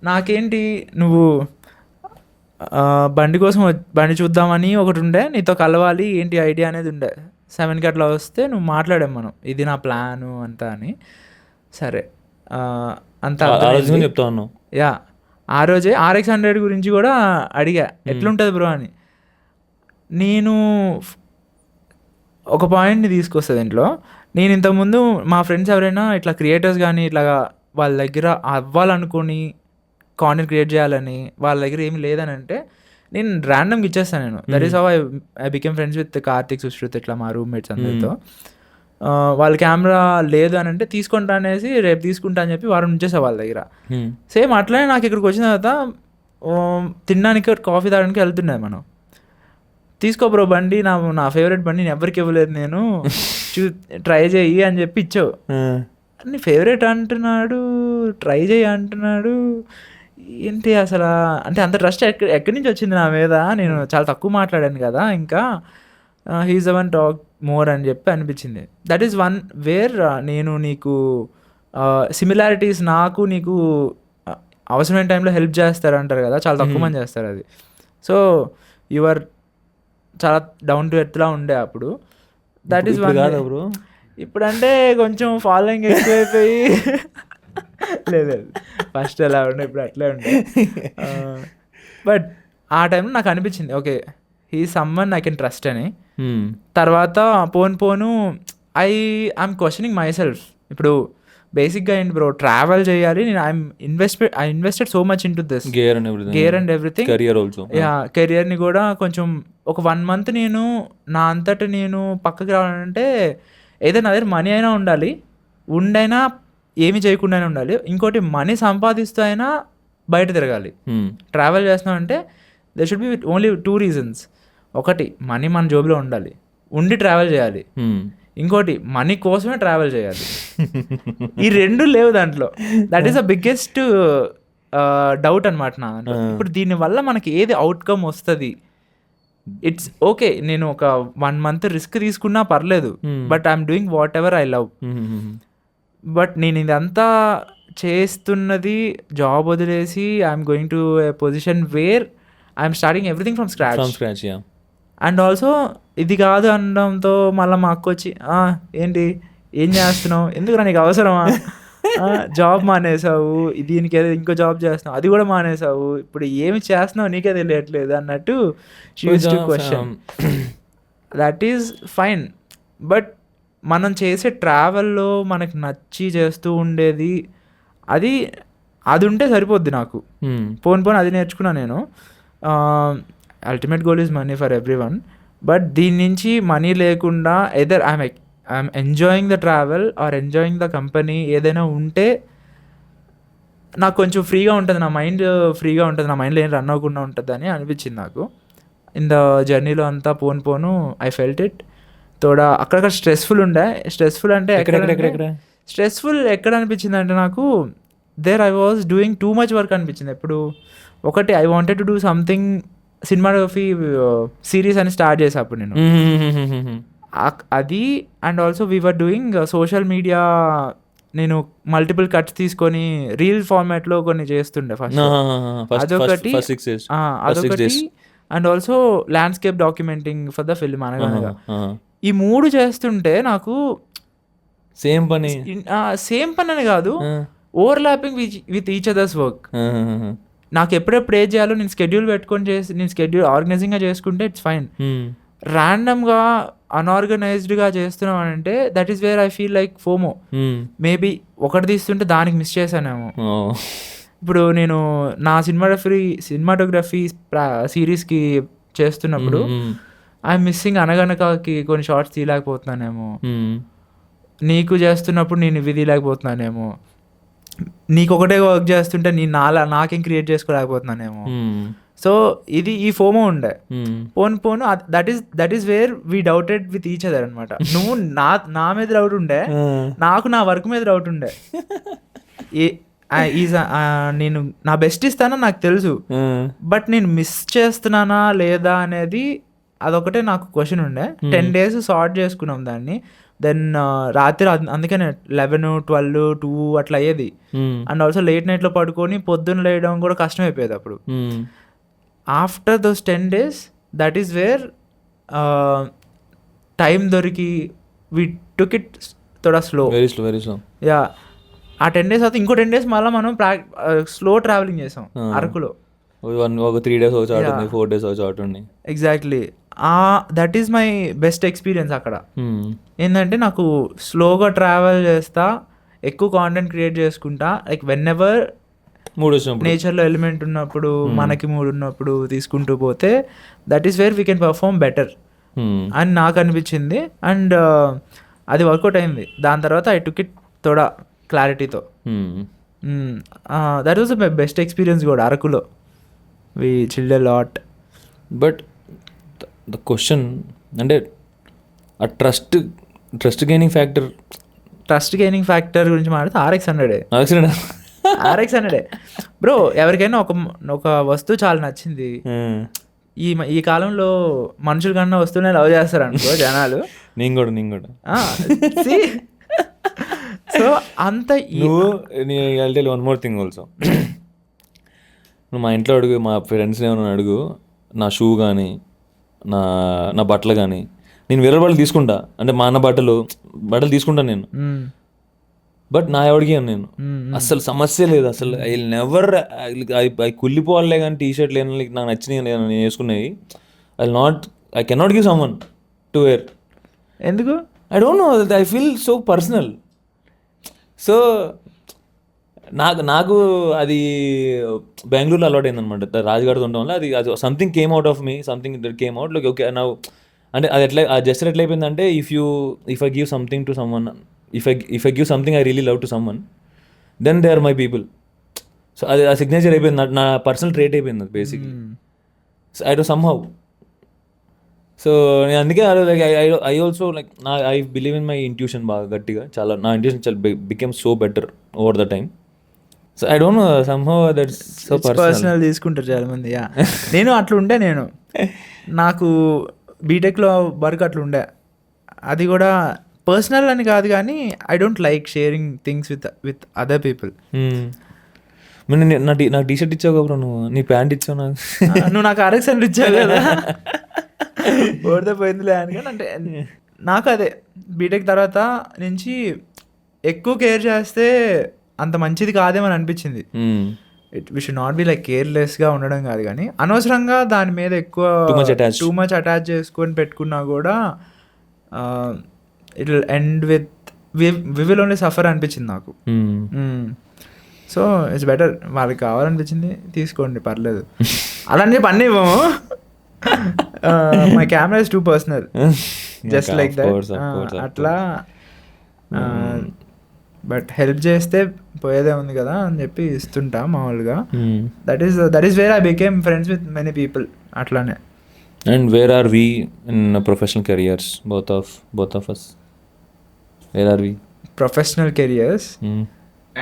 నాకేంటి, నువ్వు బండి కోసం బండి చూద్దామని ఒకటి ఉండే, నీతో కలవాలి ఏంటి ఐడియా అనేది ఉండే. 7కి అట్లా వస్తే నువ్వు మాట్లాడాం మనం, ఇది నా ప్లాను అంతా అని. సరే అంతా చెప్తా ఉన్నావు. ఆ రోజే RX 100 గురించి కూడా అడిగా, ఎట్లుంటుంది బ్రో అని. నేను ఒక పాయింట్ని తీసుకొస్తుంది ఇంట్లో. నేను ఇంతకుముందు మా ఫ్రెండ్స్ ఎవరైనా ఇట్లా క్రియేటర్స్ కానీ ఇట్లా వాళ్ళ దగ్గర అవ్వాలనుకొని కాంటెంట్ క్రియేట్ చేయాలని వాళ్ళ దగ్గర ఏమి లేదని అంటే నేను ర్యాండమ్గా ఇచ్చేస్తాను నేను. That is how I became friends with Karthik, Sushruth, ఇట్లా మా రూమ్మేట్స్ అందరితో. వాళ్ళ కెమెరా లేదు అని అంటే తీసుకుంటా అనేసి రేపు తీసుకుంటా అని చెప్పి వారం ఉంచేసా వాళ్ళ దగ్గర. సేమ్ అట్లనే నాకు ఇక్కడికి వచ్చిన తర్వాత తినడానికి కాఫీ తాగడానికి వెళ్తున్నాయి మనం. తీసుకో బ్రో బండి, నా ఫేవరెట్ బండి, నేను ఎవరికి ఇవ్వలేదు, నేను ట్రై చేయి అని చెప్పి ఇచ్చావు. నీ ఫేవరెట్ అంటున్నాడు, ట్రై చేయి అంటున్నాడు, ఏంటి అసలు అంటే అంత ట్రస్ట్ ఎక్కడి నుంచి వచ్చింది నా మీద? నేను చాలా తక్కువ మాట్లాడాను కదా, ఇంకా he is the one talk more అని చెప్పి అనిపించింది. దట్ ఈస్ వన్ వేర్ నేను నీకు సిమిలారిటీస్, నాకు నీకు అవసరమైన టైంలో హెల్ప్ చేస్తారు అంటారు కదా, చాలా తక్కువ మంది చేస్తారు అది. సో యువర్ చాలా డౌన్ టు ఎర్త్లా ఉండే అప్పుడు. That is one. ఇప్పుడు అంటే కొంచెం ఫాలోయింగ్ ఎక్కువైపోయి లేదు, ఫస్ట్ అలా ఉండే, ఇప్పుడు అట్లే ఉండే. బట్ ఆ టైంలో నాకు అనిపించింది, okay he someone I can trust అని. తర్వాత పోను ఐఎమ్ క్వశ్చనింగ్ మై సెల్ఫ్. ఇప్పుడు బేసిక్గా ఏంటి బ్రో, ట్రావెల్ చేయాలి, నేను I invested so much into this gear and everything. కెరియర్ని కూడా కొంచెం ఒక 1 month నేను నా అంతటా నేను పక్కకి రావాలంటే ఏదైనా నా దగ్గర మనీ అయినా ఉండాలి, ఉండైనా ఏమి చేయకుండా అయినా ఉండాలి. ఇంకోటి మనీ సంపాదిస్తూ అయినా బయట తిరగాలి. ట్రావెల్ చేస్తున్నాం అంటే they should be only 2 reasons. ఒకటి మనీ మన జోబులో ఉండాలి, ఉండి ట్రావెల్ చేయాలి. ఇంకోటి మనీ కోసమే ట్రావెల్ చేయాలి. ఈ 2 లేవు దాంట్లో. That is the biggest doubt అనమాట నా. ఇప్పుడు దీనివల్ల మనకి ఏది అవుట్కమ్ వస్తుంది? ఇట్స్ ఓకే, నేను ఒక 1 month రిస్క్ తీసుకున్నా పర్లేదు, but I'm doing what ever I love. But నేను ఇదంతా చేస్తున్నది జాబ్ వదిలేసి I'm going to a position where I'm starting everything from scratch. And also ఇది కాదు అనడంతో మళ్ళీ మా అక్క వచ్చి ఏంటి ఏం చేస్తున్నావు, ఎందుకు నీకు అవసరమా, జాబ్ మానేసావు, దీనికి ఏదో ఇంకో జాబ్ చేస్తున్నావు, అది కూడా మానేసావు, ఇప్పుడు ఏమి చేస్తున్నావు నీకే తెలియట్లేదు అన్నట్టు she used to question. That is fine, but మనం చేసే ట్రావెల్లో మనకి నచ్చి చేస్తూ ఉండేది అది ఉంటే సరిపోద్ది నాకు. పోను అది నేర్చుకున్నా నేను. Ultimate goal is money for every one, but దీని నుంచి మనీ లేకుండా either I'm enjoying the travel are enjoying the company ఏదైనా ఉంటే నాకు కొంచెం ఫ్రీగా ఉంటుంది, నా మైండ్ ఫ్రీగా ఉంటుంది, నా మైండ్లో ఏం రన్ అవ్వకుండా ఉంటుంది అని అనిపించింది నాకు. ఇన్ ద జర్నీలో అంతా పోను ఐ ఫెల్ట్ ఇట్. తోడా అక్కడక్కడ స్ట్రెస్ఫుల్ ఉండే. స్ట్రెస్ఫుల్ అంటే స్ట్రెస్ఫుల్ ఎక్కడ అనిపించింది అంటే నాకు there I was doing too much work అనిపించింది. ఎప్పుడు ఒకటి I wanted to do something cinematography series అని స్టార్ట్ చేసా అప్పుడు నేను అది. And also we were doing social media. నేను మల్టిపుల్ కట్స్ తీసుకొని రీల్ ఫార్మాట్లో కొన్ని చేస్తుండే ఫస్ట్, అదొకటి. And also landscape documenting for the film అనగా. ఈ 3 చేస్తుంటే నాకు సేమ్ పని అని కాదు, overlapping with each others work. నాకు ఎప్పుడెప్పుడు ఏం చేయాలో నేను స్కెడ్యూల్ పెట్టుకొని నేను స్కెడ్యూల్ ఆర్గనైజింగ్గా చేసుకుంటే ఇట్స్ ఫైన్. ర్యాండమ్గా అన్ఆర్గనైజ్డ్గా చేస్తున్నాం అంటే that is where I feel like FOMO. Maybe ఒకటి తీస్తుంటే దానికి మిస్ చేశానేమో. ఇప్పుడు నేను నా సినిమాటోగ్రఫీ సిరీస్కి చేస్తున్నప్పుడు ఐఎమ్ మిస్సింగ్ అనగనకకి కొన్ని షార్ట్స్ తీయలేకపోతున్నానేమో, నీకు చేస్తున్నప్పుడు నేను ఇవి తీయలేకపోతున్నానేమో, నీకు ఒకటే వర్క్ చేస్తుంటే నేను నాకేం క్రియేట్ చేసుకోలేకపోతున్నానేమో. సో ఇది ఈ ఫోమో ఉండే. పోను that is where we doubted with each other అనమాట. నువ్వు నా మీద డౌట్ ఉండే, నాకు నా వర్క్ మీద డౌట్ ఉండే. నేను నా బెస్ట్ ఇస్తానని నాకు తెలుసు, బట్ నేను మిస్ చేస్తున్నానా లేదా అనేది అదొకటే నాకు క్వశ్చన్ ఉండే. 10 days సార్ట్ చేసుకున్నాం దాన్ని. దెన్ రాత్రి అందుకనే 11, 12, 2 అట్లా అయ్యేది. అండ్ ఆల్సో లేట్ నైట్లో పడుకొని పొద్దున్న లేయడం కూడా కష్టం అయిపోయేది అప్పుడు. After those 10 days that is wear time దొరికి వి టుక్ ఇట్ థోడా స్లో. యా, ఆ 10 days తర్వాత ఇంకో 10 days మళ్ళీ మనం స్లో ట్రావెలింగ్ చేసాం అరకులో. ఒక 3 days ఒక చోట ఉంది, 4 days ఒక చోట ఉంది. Exactly. That is my best experience అక్కడ. ఏంటంటే నాకు స్లోగా ట్రావెల్ చేస్తా, ఎక్కువ కాంటెంట్ క్రియేట్ చేసుకుంటా, లైక్ వెన్ ఎవర్ నేచర్లో ఎలిమెంట్ ఉన్నప్పుడు, మనకి మూడు ఉన్నప్పుడు తీసుకుంటూ పోతే that is where we can perform better అని నాకు అనిపించింది. అండ్ అది వర్కౌట్ అయింది. దాని తర్వాత ఐ టుక్ ఇట్ తోడా క్లారిటీతో. That was my best experience కూడా అరకులో. We chilled a lot. But the question అంటే ఆ ట్రస్ట్ గెయినింగ్ ఫ్యాక్టర్ గురించి మాట్లాడితే RX100 బ్రో. ఎవరికైనా ఒక వస్తువు చాలా నచ్చింది, ఈ కాలంలో మనుషుల కన్నా వస్తువునే లవ్ చేస్తారు అనుకో జనాలు. నేను కూడా సో అంత వన్ మోర్ థింగ్ ఆల్సో. నువ్వు మా ఇంట్లో అడుగు, మా ఫ్రెండ్స్ని ఏమైనా అడుగు, నా షూ కానీ నా బట్టలు కానీ నేను వేరే బట్టలు తీసుకుంటా. అంటే మా అన్న బట్టలు తీసుకుంటాను నేను, బట్ నా ఎవడికి అని నేను అసలు సమస్య లేదు. అసలు ఐ నెవర్ అవి కుళ్ళిపోవాలే కానీ టీషర్ట్ లేని నాకు నచ్చినవి నేను వేసుకునేవి. I cannot give someone to wear. ఎందుకు? I don't know, I feel so personal. So నాకు అది బెంగళూరులో అలవాటు అయిందనమాట. రాజుగారితో ఉండడం వల్ల అది something came out of me, something that came out. Like okay నా అంటే అది ఆ జెస్చర్ ఎట్లా అయిపోయిందంటే, if I give something to someone, if I give something I really love to someone, then they are my people. So అది ఆ signature అయిపోయింది, నా పర్సనల్ ట్రేట్ అయిపోయింది అది basically. So I do somehow. So నేను అందుకే I also like I believe in my intuition బాగా గట్టిగా. చాలా నా ఇంట్యూషన్ చాలా became so better over the time. So I don't know, somehow that's so personal తీసుకుంటారు చాలా మంది. నేను అట్లా ఉండే, నాకు బీటెక్లో వర్క్ అట్లా ఉండే. అది కూడా పర్సనల్ అని కాదు కానీ I don't like sharing things with other people. నాకు టీషర్ట్ ఇచ్చావు కదా నువ్వు, నీ ప్యాంట్ ఇచ్చావు నాకు. నువ్వు నాకు RX100 ఇచ్చావు కదా. ఓడితే పోయిందిలే అని. కానీ అంటే నాకు అదే బీటెక్ తర్వాత నుంచి ఎక్కువ కేర్ చేస్తే అంత మంచిది కాదేమని అనిపించింది. We should not be like కేర్లెస్గా ఉండడం కాదు, కానీ అనవసరంగా దాని మీద ఎక్కువ టూ మచ్ అటాచ్ చేసుకొని పెట్టుకున్నా కూడా it will end with we will only suffer అనిపించింది నాకు. సో ఇట్స్ బెటర్, వాళ్ళకి కావాలనిపించింది తీసుకోండి పర్లేదు అలాంటి చెప్పి అన్నీ ఇవ్వము. My camera is too personal, just like that అట్లా. బట్ హెల్ప్ చేస్తే పోయేదే ఉంది కదా అని చెప్పి ఇస్తుంటా మామూలుగా. That is where I became friends with many people అట్లానే. And where are we in professional careers, both of us? Where are we? Professional careers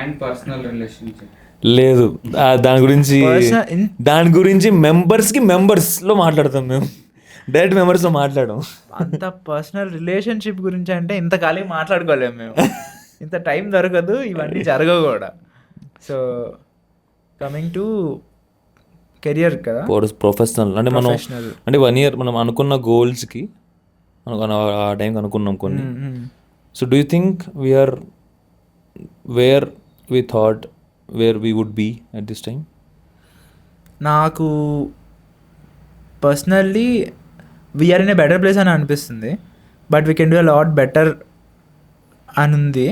and personal relationship లేదు, దాని గురించి మెంబర్స్లో మాట్లాడతాం మేము, డైరెక్ట్ మెంబర్స్లో మాట్లాడడం. అంత పర్సనల్ రిలేషన్షిప్ గురించి అంటే ఇంతకాలం మాట్లాడుకోలేము మేము, ఇంత టైం దొరకదు, ఇవన్నీ జరగవు కూడా. సో కమింగ్ టు కెరియర్ కదా, ప్రొఫెషనల్ అంటే మనం అంటే 1 year మనం అనుకున్న గోల్స్కి ఆ టైంకి అనుకున్నాం కొన్ని. So do you think we're where we thought where we would be at this time? నాకు personally we're in a better place అని అనిపిస్తుంది, but we can do a lot better అని ఉంది.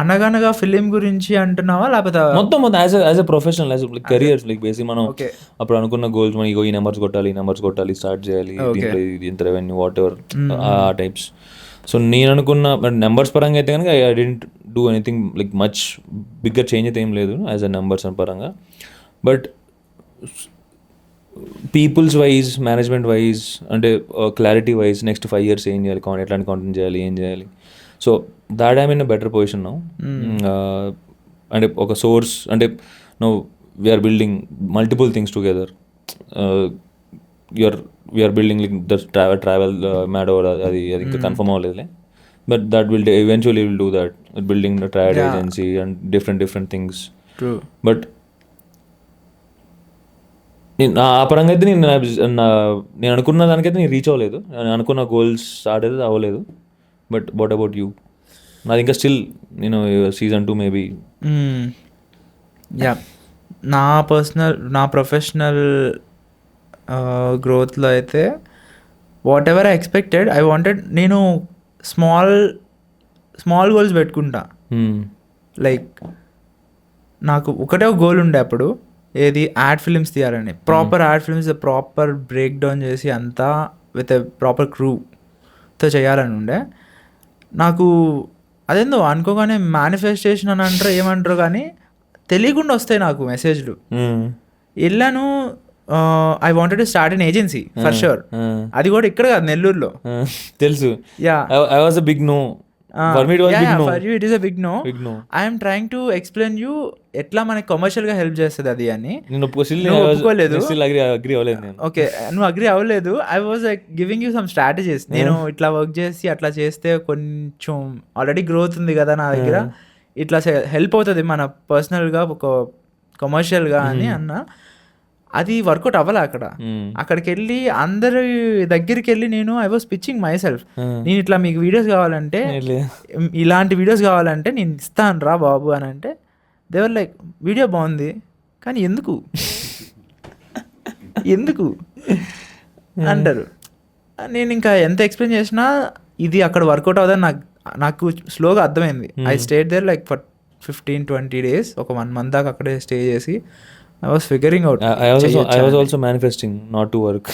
అనగనగా ఫిలిం గురించి అంటున్నావా లేకపోతే మొత్తం as a professional, as career, like basic మనం అప్పుడు అనుకున్న గోల్స్, మనం ఈ నెంబర్స్ కొట్టాలి, స్టార్ట్ చేయాలి, ఇంత రెవెన్యూ, వాట్ ఎవర్ ఆ టైప్స్. సో నేను అనుకున్న నెంబర్స్ పరంగా అయితే కనుక I didn't do anything like much bigger change అయితే ఏం లేదు యాజ్ అ నెంబర్స్ పరంగా. But peoples wise, management wise, అంటే క్లారిటీ వైజ్ నెక్స్ట్ 5 years ఏం చేయాలి, ఎట్లాంటి కాంటెంట్ చేయాలి, ఏం చేయాలి. So that I'm in a better position now. అంటే ఒక సోర్స్, అంటే no we're building multiple things together. We're building like the travel మ్యాడో, అది ఇంకా కన్ఫర్మ్ అవ్వలేదులే, but that will eventually will do that, building the trad agency and different things. True. But ఆ పరంగా అయితే నేను అనుకున్న దానికైతే నేను రీచ్ అవ్వలేదు, నేను అనుకున్న గోల్స్ స్టార్ట్ అయితే అవ్వలేదు. But what about you? నాది ఇంకా స్టిల్ నేను season 2 మేబీ. యా, నా ప్రొఫెషనల్ గ్రోత్లో అయితే what ever I expected, I wanted, నేను స్మాల్ గోల్స్ పెట్టుకుంటా. లైక్ నాకు ఒకటే గోల్ ఉండే అప్పుడు, ఏది యాడ్ ఫిల్మ్స్ తీయాలని. Proper ad films proper break down చేసి అంతా విత్ ఎ ప్రాపర్ క్రూతో చేయాలని ఉండే. నాకు అదేందో అనుకోగానే మేనిఫెస్టేషన్ అని అంటారు ఏమంటారు, కానీ తెలియకుండా వస్తాయి నాకు మెసేజ్లు. వెళ్ళాను, I wanted to start an agency for sure. అది కూడా ఇక్కడ కాదు, నెల్లూరులో. తెలుసు. Yeah, I was a big no. For me it was big no. For you it is a big no. I am trying to explain you ఎట్లా మనకి commercial గా help చేస్తుంది అది అని. నేను ఒప్పుకోలేదు. ఓకే, నువ్వు అగ్రీ అవ్వలేదు. I was like giving you some strategies. నేను ఇట్లా వర్క్ చేసి అట్లా చేస్తే కొంచెం ఆల్రెడీ గ్రోత్ ఉంది కదా నా దగ్గర, ఇట్లా హెల్ప్ అవుతుంది మన పర్సనల్గా ఒక కమర్షియల్గా అని అన్నా. అది వర్కౌట్ అవ్వాలి. అక్కడికి వెళ్ళి అందరి దగ్గరికి వెళ్ళి నేను I was pitching my self. నేను ఇట్లా మీకు వీడియోస్ కావాలంటే, ఇలాంటి వీడియోస్ కావాలంటే నేను ఇస్తాను రా బాబు అని అంటే, దేవర్ లైక్ వీడియో బాగుంది కానీ ఎందుకు అంటారు. నేను ఇంకా ఎంత ఎక్స్ప్లెయిన్ చేసినా ఇది అక్కడ వర్కౌట్ అవుదని నాకు స్లోగా అర్థమైంది. I stayed there like for 15-20 days, ఒక 1 month దాకా అక్కడే స్టే చేసి I was figuring out. I was also manifesting not to work.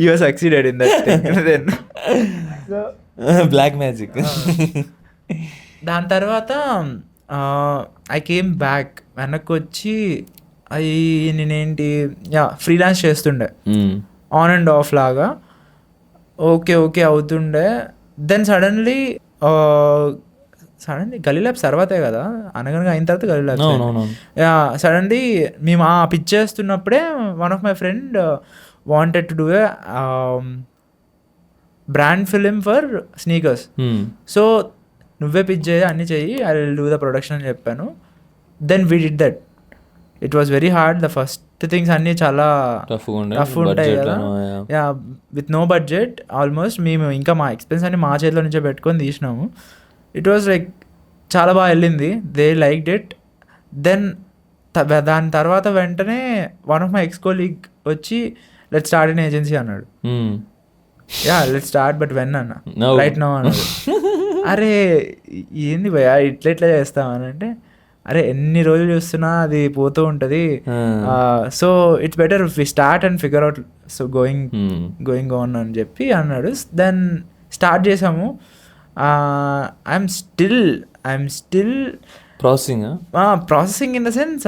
You have succeeded in that thing. Then so black magic. దాని తర్వాత ఐ కేమ్ బ్యాక్. వెనక్కి వచ్చి నేనేంటి freelance చేస్తుండే, ఆన్ అండ్ ఆఫ్ లాగా. ఓకే అవుతుండే. దెన్ సడన్లీ గల్లీ ల్యాబ్స్ తర్వాతే కదా, అనగనగా అయిన తర్వాత గల్లీ ల్యాబ్స్. సడన్లీ మేము పిచ్ చేస్తున్నప్పుడే one of my friend wanted to do a brand film for sneakers. So నువ్వే పిచ్ చేయి, అన్నీ చెయ్యి, I will do the production అని చెప్పాను. Then we did that. It was very hard the first things అన్నీ చాలా tough ఉంటాయి కదా. Yeah, with no budget almost మేము ఇంకా మా ఎక్స్పెన్స్ అన్ని మా చేతిలో నుంచే పెట్టుకొని తీసినాము. ఇట్ వాజ్ లైక్ చాలా బాగా వెళ్ళింది. They liked it. దెన్ దాని తర్వాత వెంటనే one of my ex colleague వచ్చి లెట్ స్టార్ట్ ఇన్ ఏజెన్సీ అన్నాడు. Yeah, let start but when అన్న, రైట్ నౌ అన్నాడు. అరే ఏంది భయ్యా ఇట్లా చేస్తామని అంటే, అరే ఎన్ని రోజులు చూస్తున్నా అది పోతూ ఉంటుంది, so it's better we start and figure out, so going on అని చెప్పి అన్నాడు. దెన్ స్టార్ట్ చేసాము. I'm still processing in the sense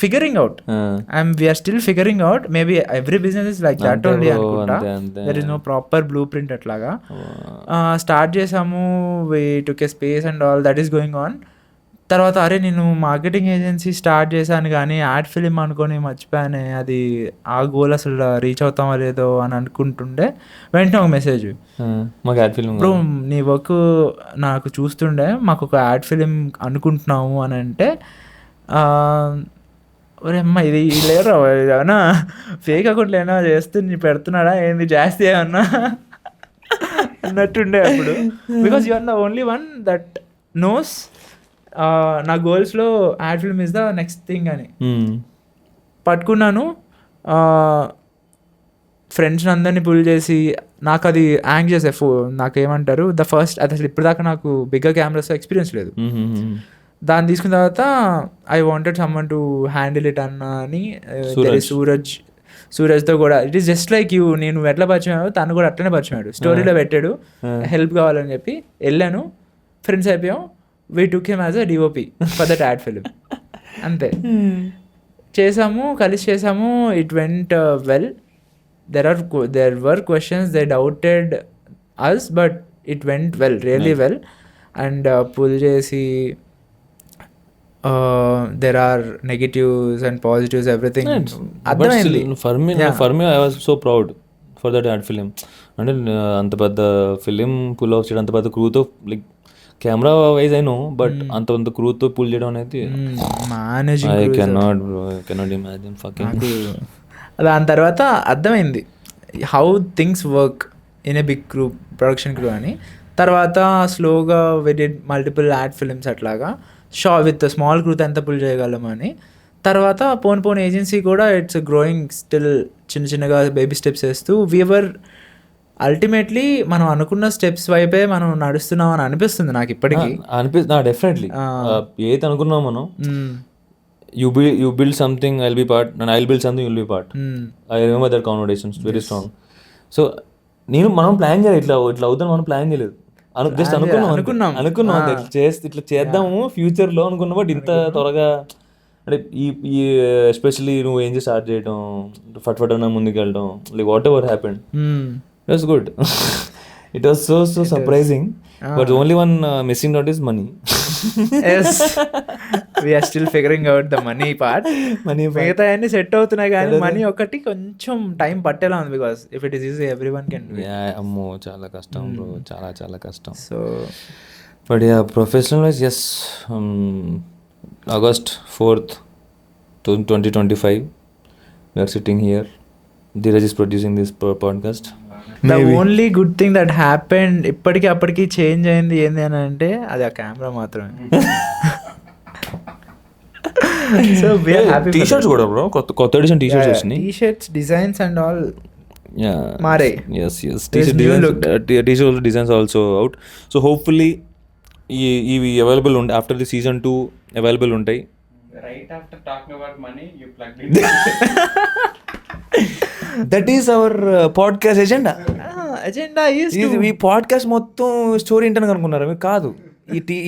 figuring out. We're still figuring out. Maybe every business is like that only అనుకుంటా. There is no proper blueprint అట్లాగా. Start చేసాము, we took a space and all that is going on. తర్వాత అరే నేను marketing agency start చేశాను కానీ ad film అనుకొని మర్చిపోయానే, అది ఆ గోల్ అసలు రీచ్ అవుతామో లేదో అని అనుకుంటుండే వెంటనే ఒక మెసేజ్, బ్రో నీ వర్క్ నాకు చూస్తుండే, మాకు ఒక యాడ్ ఫిలిం అనుకుంటున్నాము అని అంటే, ఒరే అమ్మ ఇది లేరా ఏమన్నా ఫేక్ అకౌంట్లు ఏమన్నా చేస్తు పెడుతున్నాడా ఏంది జాస్తి ఏమన్నా అన్నట్టుండే అప్పుడు. Because you are the only one that knows నా గోల్స్లో ad film is the next thing అని పట్టుకున్నాను. ఫ్రెండ్స్ని అందరినీ పుల్ చేసి నాకు అది యాంగ్ చేసే నాకేమంటారు ద ఫస్ట్, అది అసలు ఇప్పటిదాకా నాకు బిగ్గర్ కెమెరాస్ ఎక్స్పీరియన్స్ లేదు. దాన్ని తీసుకున్న తర్వాత I wanted someone to handle it అన్న అని సూరజ్తో కూడా it is just like you, నేను ఎట్లా పరిచయం తను కూడా అట్లనే పరిచయం, స్టోరీలో పెట్టాడు హెల్ప్ కావాలని చెప్పి వెళ్ళాను, ఫ్రెండ్స్ అయిపోయాం. We took him as a DOP for that ad film. అంతే చేసాము, కలిసి చేసాము. It went well. There were questions, they doubted us, but it went well, really well. And pull చేసి there are negatives and positives, everything. For me I was so proud for that ad film. అంటే అంత పెద్ద film pull off చేయడం, అంత పెద్ద క్రూతో, like camera wise అయినో but అంత క్రూతో pull చేయడం అనేది ఐ కెనాట్ ఇమాజిన్ ఫకింగ్. దాని తర్వాత అర్థమైంది how things work in a big crew, production crew అని. తర్వాత స్లోగా we did multiple ad films అట్లాగా విత్ స్మాల్ క్రూతో ఎంత పుల్ చేయగలమని. తర్వాత పోన్ ఏజెన్సీ కూడా ఇట్స్ గ్రోయింగ్ స్టిల్, చిన్నగా బేబీ స్టెప్స్ వేస్తూ వీవర్ అల్టిమేట్లీ మనం అనుకున్న స్టెప్స్ వైపే మనం నడుస్తున్నాం అని అనిపిస్తుంది నాకు ఇప్పటికీ. డెఫినెట్లీ ఏది అనుకున్నాం మనం, you build something I'll be part and I'll build something you'll be part. I remember that conversations very strong. So మనం ప్లాన్ చేయలేదు, ఇట్లా అవుతాం మనం ప్లాన్ చేయలేదు, జస్ట్ అనుకున్నాం ఇట్లా చేద్దాము ఫ్యూచర్లో అనుకున్నా. బట్ ఇంత త్వరగా అంటే ఈ ఎస్పెషల్లీ నువ్వు ఏం స్టార్ట్ చేయడం, ఫట్ అన్న ముందుకు వెళ్ళడం, like what ever happened, it was good. It was so surprising. But the only one missing out is money. Yes, we are still figuring out the money part. మిగతా అన్ని సెట్ అవుతున్నాయి కానీ మనీ ఒకటి కొంచెం టైం పట్టేలా ఉంది. Because if it is easy everyone can do it. అమ్మో చాలా కష్టం బ్రో, చాలా కష్టం. So but yeah professional wise yes, August 4th 2025 we are sitting here. Dheeraj is producing this podcast. The only good thing that happened ఇప్పటికీ అప్పటికి change అయింది ఏంది అని అంటే అది ఆ కెమెరా మాత్రమే. So we are happy. T-shirts కూడా బ్రో కొత్త ఎడిషన్ టీ-షర్ట్స్ వచ్చినాయి. టీ-షర్ట్స్ డిజైన్స్ అండ్ ఆల్ మారే. yes t-shirt designs also out. So hopefully ఇవి అవైలబుల్ ఉంటాయి ఆఫ్టర్ ది సీజన్ 2 అవైలబుల్ ఉంటాయి. Right after talking about money, you plugged in. That is our podcast agenda. Agenda is ఈ podcast మొత్తం story ఏంటని అనుకున్నారా? మీకు కాదు,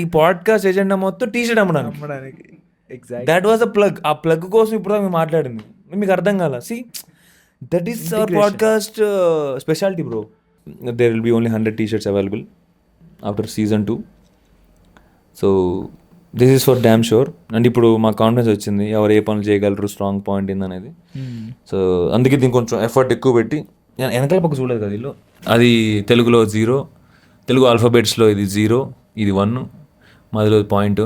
ఈ పాడ్కాస్ట్ ఎజెండా మొత్తం టీ-షర్ట్ అమ్మడానికి. That was a plug. ఆ ప్లగ్ కోసం ఇప్పుడు మేము మాట్లాడింది మీకు అర్థం కాల. See that is our podcast speciality bro. There will be only 100 t-shirts available after season 2. So this is for damn sure. And ఇప్పుడు మాకు కాన్ఫిడెన్స్ వచ్చింది ఎవరు ఏ పనులు చేయగలరు, స్ట్రాంగ్ పాయింట్ ఏందనేది. సో అందుకే దీనికి కొంచెం ఎఫర్ట్ ఎక్కువ పెట్టి, వెనకాల పక్క చూడలేదు కదా ఇల్లు, అది తెలుగులో 0, తెలుగు ఆల్ఫాబెట్స్లో ఇది 0, ఇది 1, మధ్యలో పాయింట్.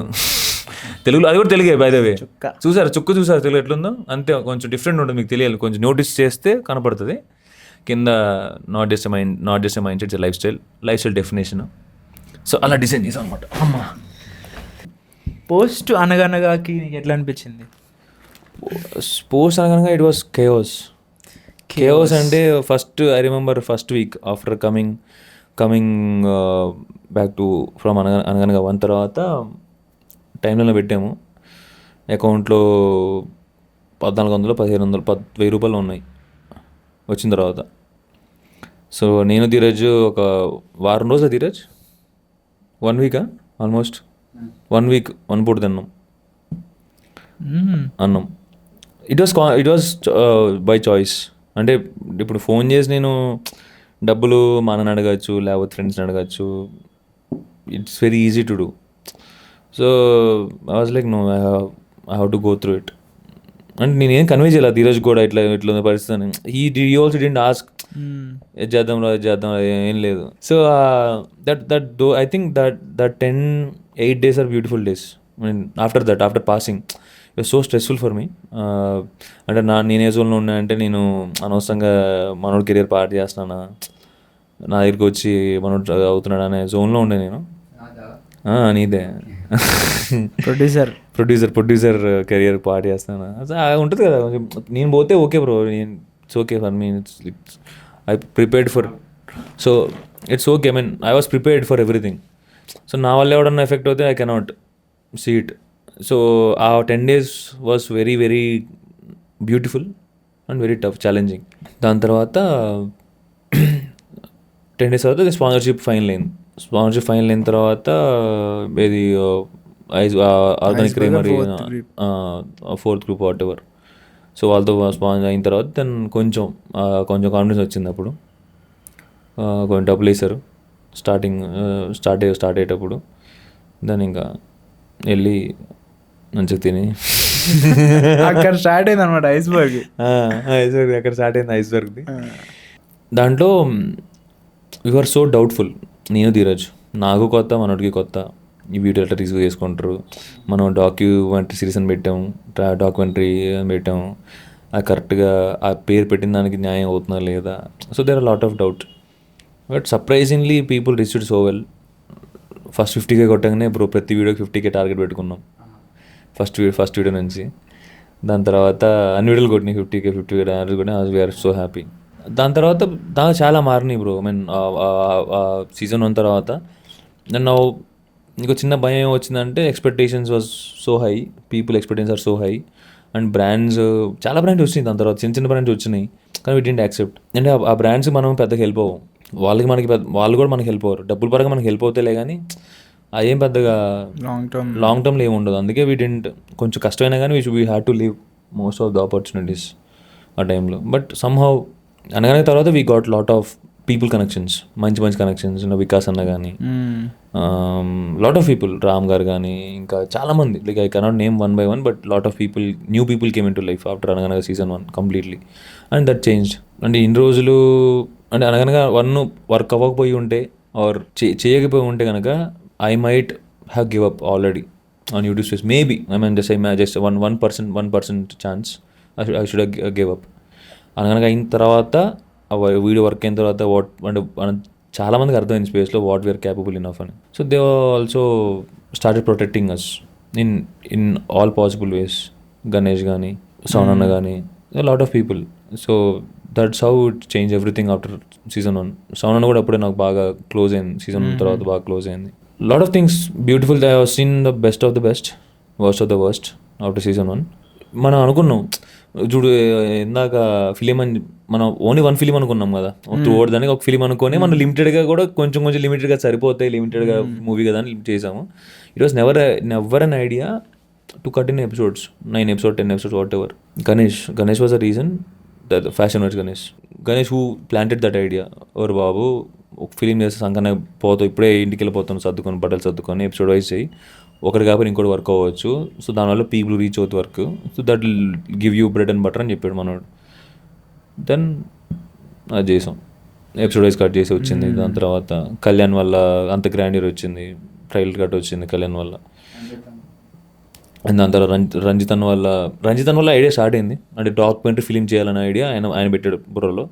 తెలుగులో అది కూడా తెలుగే బై ద వే. చుక్క. చూసారు చుక్క చూసారు తెలుగు ఎట్లుందో అంతే, కొంచెం డిఫరెంట్ ఉంటుంది మీకు తెలియాలి, కొంచెం నోటీస్ చేస్తే కనపడుతుంది కింద. Not just mind set, life style definition. So అలా డిజైన్ చేసాం అనమాట. అమ్మా పోస్ట్ అనగనగాకి నీకు ఎట్లా అనిపించింది? పోస్ట్ అనగా ఇట్ వాస్ కేఓస్ అంటే first I remember first week after coming back to from అనగనగా 1 తర్వాత టైంలో పెట్టాము. అకౌంట్లో 1400 1500 10,000 రూపాయలు ఉన్నాయి వచ్చిన తర్వాత. సో నేను ధీరజ్ ఒక వారం రోజులు, ధీరజ్ 1 వీకా ఆల్మోస్ట్ 1 వీక్ 1 పూట తిన్నాం అన్నం. It was by choice. అంటే ఇప్పుడు ఫోన్ చేసి నేను డబ్బులు మా అన్నని అడగచ్చు, లేకపోతే ఫ్రెండ్స్ని అడగచ్చు. It's very easy to do. So I was like no, I have to go through it. అంటే నేనేం కన్వే చేయాలి ధీరజ్ కూడా ఇట్లా ఉంది పరిస్థితి అని. ఈ ఆల్సో డింట్ ఆస్క్ ఇది చేద్దాం ఏం లేదు. So I think that 8 days are beautiful days. After passing it was so stressful for me. అంటే నేను ఏ జోన్లో ఉన్నా అంటే నేను అనవసరంగా మనోడు కెరియర్ పార్ట్ చేస్తున్నానా, నా దగ్గరికి వచ్చి మనోడు అవుతున్నాడు అనే జోన్లో ఉండే నేను. నీదే ప్రొడ్యూసర్ కెరియర్ పార్ట్ చేస్తాను ఉంటుంది కదా కొంచెం. నేను పోతే okay bro, it's okay for me, I prepared for. So it's okay, I mean I was prepared for everything. So నా వల్ల ఎవడన్నా ఎఫెక్ట్ అవుతే I cannot see it. So ఆ 10 days was very very beautiful and very tough, challenging. దాని తర్వాత 10 days తర్వాత sponsorship final అయిన తర్వాత ఇది organic creamery 4th group what ever. So వాళ్ళతో స్పాన్సర్ అయిన తర్వాత దెన్ కొంచెం కాన్ఫిడెన్స్ వచ్చింది. అప్పుడు కొంచెం డబ్బులు వేశారు స్టార్ట్ అయ్యేటప్పుడు. దాన్ని ఇంకా వెళ్ళి మంచిగా తిని అక్కడ స్టార్ట్ అయింది అనమాట ఐస్బర్గ్. అక్కడ స్టార్ట్ అయింది ఐస్బర్గ్ది. దాంట్లో వీఆర్ సో డౌట్ఫుల్. నేను ధీరజ్, నాకు కొత్త, మనోడికి కొత్త. ఈ వీడియో ఎట్లా రిసీవ్ చేసుకుంటారు, మనం డాక్యుమెంటరీ సిరీస్ అని పెట్టాము, డాక్యుమెంటరీ అని పెట్టాము, అది కరెక్ట్గా ఆ పేరు పెట్టిన దానికి న్యాయం అవుతుందా లేదా. So there are lot of doubt. But surprisingly people received so well. First 50K కొట్టగానే బ్రో ప్రతి వీడియోకి 50K టార్గెట్ పెట్టుకున్నాం ఫస్ట్ వీడియో నుంచి. దాని తర్వాత అన్ని వీడియోలు కొట్టినాయి 50K టార్గెట్ కొట్టినా. We're so happy. దాని తర్వాత చాలా మారినాయి బ్రో. ఐ మీన్ సీజన్ 1 తర్వాత నన్ను ఇంకో చిన్న భయం ఏమొచ్చిందంటే expectations was so high, people expectations are so high. And brands, చాలా బ్రాండ్స్ వచ్చినాయి దాని తర్వాత, చిన్న బ్రాండ్స్ వచ్చినాయి. కానీ వీ డిడ్ంట్ యాక్సెప్ట్. అంటే ఆ బ్రాండ్స్ మనం పెద్దగా హెల్ప్ అవ్వం, వాళ్ళు కూడా మనకి హెల్ప్ అవ్వరు. డబ్బుల పరంగా మనకి హెల్ప్ అవుతాయిలే కానీ అదేం పెద్దగా లాంగ్ టర్మ్లో ఏమి ఉండదు. అందుకే వీ డిడ్ంట్, కొంచెం కష్టమైనా కానీ we had to leave most of the opportunities ఆ టైంలో. బట్ సమ్హౌ అనగానే తర్వాత we got lot of people connections, మంచి కనెక్షన్స్. వికాస్ అన్న కానీ, లాట్ ఆఫ్ పీపుల్, రామ్ గారు కానీ, ఇంకా చాలామంది. Like I cannot name 1 by 1, but lot of people, new people came into life after Anaganaga season 1 completely. And that changed. అంటే ఇన్ని రోజులు అంటే అనగనగా 1 వర్క్ అవ్వకపోయి ఉంటే ఆర్ చేయకపోయి ఉంటే కనుక I might have give up already on YouTube space. Maybe I mean just 1% chance I should give up. అనగనగా అయిన తర్వాత వీడియో వర్క్ అయిన తర్వాత అంటే చాలామందికి అర్థమైంది స్పేస్లో వాట్ వీఆర్ క్యాపబుల్ ఇనఫ్ అని. So they also started protecting us in all possible ways. Ganesh కానీ, సౌన్ అన్న కానీ, lot of people. So that's how it change everything after season 1. సౌన్ అన్న కూడా అప్పుడే నాకు బాగా క్లోజ్ అయింది, సీజన్ 1 తర్వాత బాగా క్లోజ్ అయింది. Lot of things beautiful. I have seen the best of the best, worst of the worst after season 1. మనం అనుకున్నాం చూడు, ఇందాక ఫిలిం అని మనం ఓన్లీ 1 ఫిలిం అనుకున్నాం కదా, టువర్డ్ దానికి ఒక ఫిలిం అనుకొని మనం లిమిటెడ్గా కూడా కొంచెం లిమిటెడ్గా సరిపోతాయి, లిమిటెడ్గా మూవీ కదా అని చేసాము. It was never an idea to cut in episodes, 9 episodes 10 episodes whatever. Ganesh was the reason, the fashion was Ganesh who planted that idea. Or Babu ఒక ఫిలిం చేస్తే సంకనే పోతావు, ఇప్పుడే ఇంటికి వెళ్ళిపోతాను సర్దుకొని, బట్టలు సర్దుకొని, ఎపిసోడ్ వైజ్ చేయి, ఒకటి కాకపోతే ఇంకోటి వర్క్ అవ్వచ్చు. సో దానివల్ల పీపుల్ రీచ్ అవుతుంది work. So that will give you bread and butter అని చెప్పాడు మనోడు. దెన్ అది చేసాం, ఎపిసోడ్ వైజ్ కట్ చేసి వచ్చింది. దాని తర్వాత కళ్యాణ్ వల్ల అంత గ్రాండియర్ వచ్చింది, ట్రైలర్ కట్ వచ్చింది కళ్యాణ్ వల్ల. అండ్ దాని తర్వాత రంజిత్ వల్ల ఐడియా స్టార్ట్ అయింది. అంటే డాక్యుమెంటరీ ఫిలిం చేయాలనే ఐడియా ఆయన పెట్టాడు బ్రోలో.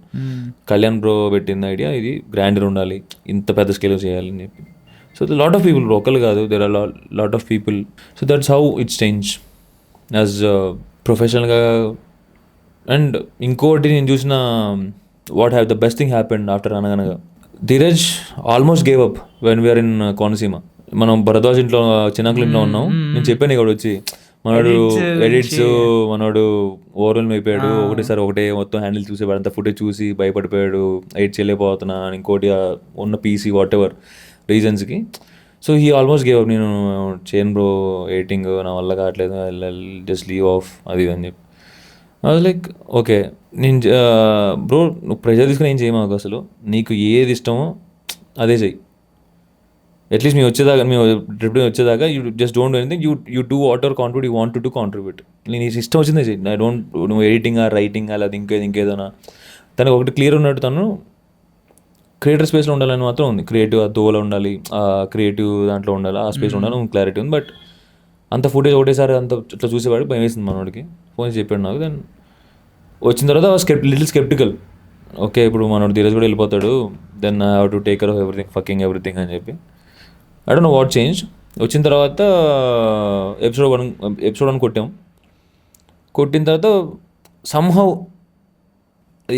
కళ్యాణ్ బ్రో పెట్టిన ఐడియా, ఇది గ్రాండర్ ఉండాలి, ఇంత పెద్ద స్కేల్ చేయాలని చెప్పి. సో లాట్ ఆఫ్ పీపుల్, ఒకళ్ళు కాదు, there are lot of people. So that's how it's change as ప్రొఫెషనల్గా. అండ్ ఇంకోటి నేను చూసిన what have the best thing happened after Anaganaga, Dheeraj almost gave up when we're in Konaseema. మనం భరద్వాజ్ ఇంట్లో చిన్నకుల ఇంట్లో ఉన్నాం. నేను చెప్పాను ఇక్కడ వచ్చి, మనోడు ఎడిట్స్, మనోడు ఓవరాల్ అయిపోయాడు. ఒకటే మొత్తం హ్యాండిల్ చూసేవాడు, అంత ఫుటేజ్ చూసి భయపడిపోయాడు, ఎడిట్ చేయలేకపోతున్నా, ఇంకోటి ఉన్న పీసీ వాట్ ఎవర్ రీజన్స్కి. So he almost gave up. నేను చేయను బ్రో ఎడిటింగ్, నా వల్ల కావట్లేదు, జస్ట్ లీవ్ ఆఫ్ అది అని చెప్పి. అది లైక్ ఓకే, నేను బ్రో నువ్వు ప్రెజర్ తీసుకుని ఏం చేయమాకు, అసలు నీకు ఏది ఇష్టమో అదే చెయ్యి. అట్లీస్ట్ మేము వచ్చేదాకా you just don't do anything, you do what ever contribute you want to contribute. నేను ఇష్టం వచ్చిందే చెయ్యి. ఐ డోంట్, నువ్వు ఎడిటింగ్ రైటింగ్ అలా ఇంకేదైనా తనకు ఒకటి క్లియర్ ఉన్నట్టు, తను క్రియేటర్ స్పేస్లో ఉండాలని మాత్రం ఉంది. క్రియేటివ్ ఆ దోవలో ఉండాలి, ఆ క్రియేటివ్ దాంట్లో ఉండాలి, ఆ స్పేస్ ఉండాలి, క్లారిటీ ఉంది. బట్ అంత ఫుటేజ్ ఒకటేసారి అంత ఇట్లా చూసేవాడు, భయం వేసింది మనోడికి. ఫోన్ చెప్పాడు నాకు. దెన్ వచ్చిన తర్వాత లిటిల్ స్కెప్టికల్. ఓకే ఇప్పుడు మనోడు ధీరజ్ కూడా వెళ్ళిపోతాడు, then I have to take care of everything అని చెప్పి. I don't know what change. వచ్చిన తర్వాత ఎపిసోడ్ 1 కొట్టిన తర్వాత సమ్హౌ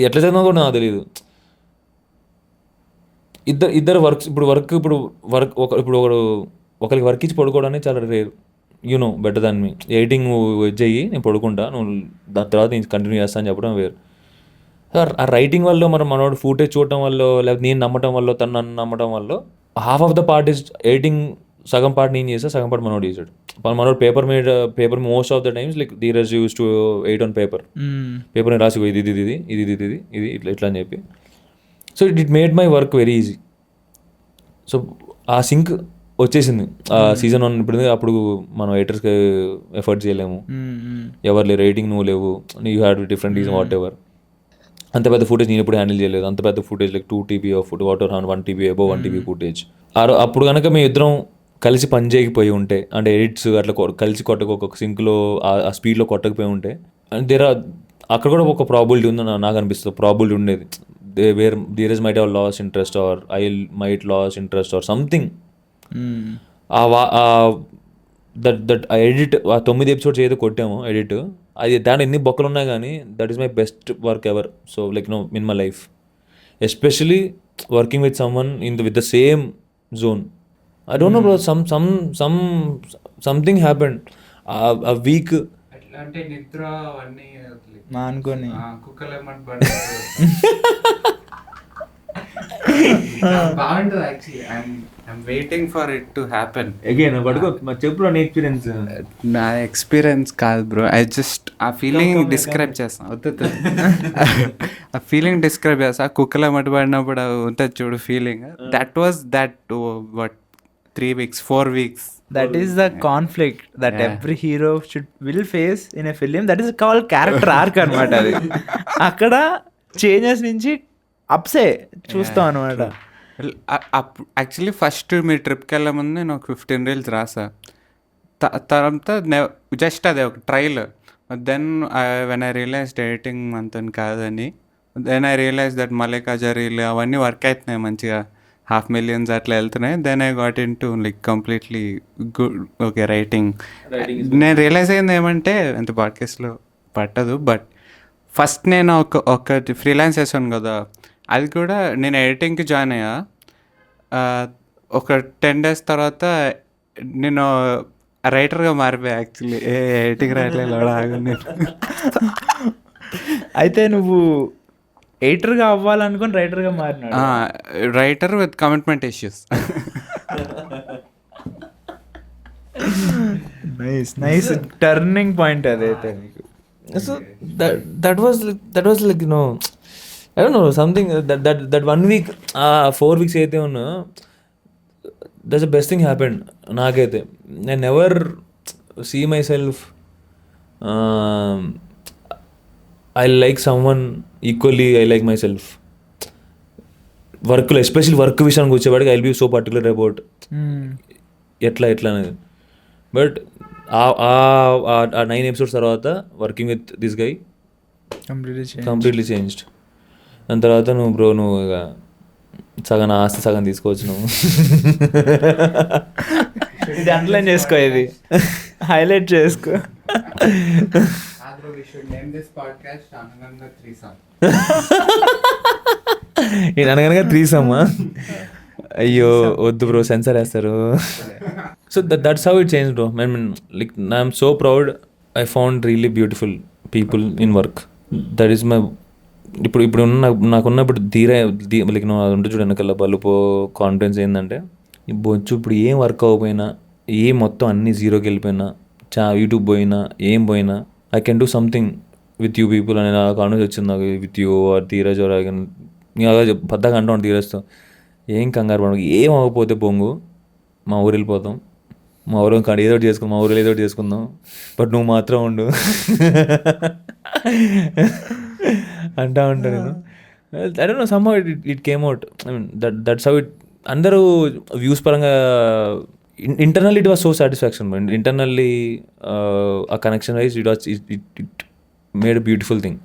ఎట్లా చదివినా కూడా నాకు తెలియదు. ఇద్దరు ఒకరికి వర్క్ ఇచ్చి పడుకోవడానికి చాలా రేర్. నో బెటర్ దాన్ మీ. ఎడిటింగ్ నువ్వు చెయ్యి, నేను పడుకుంటా, నువ్వు దాని తర్వాత నేను కంటిన్యూ చేస్తా అని చెప్పడం వేరు. ఆ రైటింగ్ వల్ల మనోడు ఫుటేజ్ చూడటం వల్ల, లేకపోతే నేను నమ్మటం వల్ల, తను నన్ను నమ్మటం వల్ల, half of the part is editing. సగం పార్ట్ నేను చేస్తా, సగం పార్ట్ మనోడు చేశాడు. మనోడు paper most of the times like Dheeraj use to edit on పేపర్ని రాసి ఇది ఇట్లా అని చెప్పి. So it made my work very easy. So ఆ సింక్ వచ్చేసింది సీజన్ 1. అప్పుడు మనం ఎడిటర్స్కి ఎఫర్ట్ చేయలేము, ఎవరు లేరు, రైటింగ్ నువ్వు లేవు, you had different reason what ever. అంత పెద్ద ఫుటేజ్ నేను ఎప్పుడు హ్యాండిల్ చేయలేదు. అంత పెద్ద footage like 2 TB of foot water 1 TB above 1 TB footage. అప్పుడు కనుక మేము ఇద్దరం కలిసి పని చేయకపోయి ఉంటే, అంటే ఎడిట్స్ అట్లా కలిసి ఒక సింక్లో ఆ స్పీడ్లో కొట్టకపోయి ఉంటే, అక్కడ కూడా ఒక ప్రాబిలిటీ ఉందని నాకు అనిపిస్తుంది. ప్రాబిలిటీ ఉండేది. Dheeraj might have lost interest or I might lost interest or something. That edit 9 episodes ఏదో కొట్టాము ఎడిట్, అది దాంట్లో ఎన్ని బొక్కలు ఉన్నాయి కానీ that is my best work ever. So like in my life, especially working with someone with the same zone. I don't know bro, something happened a week. అంటే నిద్ర అవన్నీ మానుకొని కుక్కలేమని బాగుంటుంది actually. I'm waiting for it to happen again. చెప్పు నీ experience. నా experience కాదు bro, I just ఆ ఫీలింగ్ డిస్క్రైబ్ చేస్తాను. ఆ ఫీలింగ్ డిస్క్రైబ్ చేస్తా. కుక్కల మట్టి పడినప్పుడు ఉంటుంది చూడు feeling, that was that what 3 weeks 4 weeks. That is the conflict that every hero will face in a film. That is called character arc అనమాట. అది అక్కడ చేంజెస్ నుంచి అప్సే చూస్తాం అనమాట. యాక్చువల్లీ ఫస్ట్ మీ ట్రిప్కి వెళ్ళే ముందు నేను ఒక 15 reels రాసా. తర్వాత జస్ట్ అదే ఒక trail. Then when I realised editing అంతని కాదని, then I realise that Mallikarjuna reel అవన్నీ వర్క్ అవుతున్నాయి మంచిగా, 500,000 అట్లా వెళ్తున్నాయి. Then I got into like completely good okay writing. నేను రియలైజ్ అయింది ఏమంటే అంత పాడ్కాస్ట్లో పట్టదు, బట్ ఫస్ట్ నేను ఒకటి ఫ్రీలాన్స్ చేశాను కదా, అది కూడా నేను ఎడిటింగ్కి జాయిన్ అయ్యా. ఒక 10 days తర్వాత నేను రైటర్గా మారిపోయా. యాక్చువల్లీ ఎడిటింగ్ రైటర్ నేను. అయితే నువ్వు ఎడిటర్గా అవ్వాలనుకుని రైటర్గా మారినాడు. Writer with commitment issues. Nice turning point అదైతే నీకు. So that was like I don't know something that 1 week 4 weeks అయితే ఉన్నా, that's the best thing happened నాకైతే. I never see myself I like someone equally I like myself. వర్క్లో especially work విషయానికి వచ్చేవాడికి I will be so particular about ఎట్లా అనేది. But ఆ 9 episodes తర్వాత working with this guy completely changed. దాని తర్వాత నువ్వు ఇక సగం ఆస్తి సగం తీసుకోవచ్చు నువ్వు. ఇది అండర్లైన్ చేసుకో, ఇది హైలైట్ చేసుకో. నేను అనగనగా 3 అయ్యో వద్దు బ్రో, సెన్సర్ వేస్తారు. So that's how it change bro. Like I'm so proud. I found really beautiful people in work. That is my ఇప్పుడు నాకున్నప్పుడు లైక్ నువ్వు అది ఉంటే చూడు వెనకాల బలుపో కాన్ఫిడెన్స్ ఏంటంటే బొచ్చు ఇప్పుడు ఏం వర్క్ అవ్వకపోయినా, ఏం మొత్తం అన్నీ జీరోకి వెళ్ళిపోయినా, యూట్యూబ్ పోయినా ఏం పోయినా, I can do something with you people అనే నా కాన్ఫిడెన్స్ వచ్చింది నాకు. With you or Dheeraj or పెద్దగా అంటాను ధీరజ్తో, ఏం కంగారు పడ, ఏం అవ్వకపోతే పొంగు, మా ఊరు వెళ్ళిపోతాం, మా ఊరు ఏదో ఒకటి చేసుకుందాం, మా ఊరిలో ఏదో ఒకటి చేసుకుందాం, బట్ నువ్వు మాత్రం ఉండు అంటా ఉంటాను నేను. I don't know, somehow it came out. I mean that's how it. అందరూ వ్యూస్ పరంగా internally it was so satisfaction. Internally ఆ connection wise it made a beautiful thing.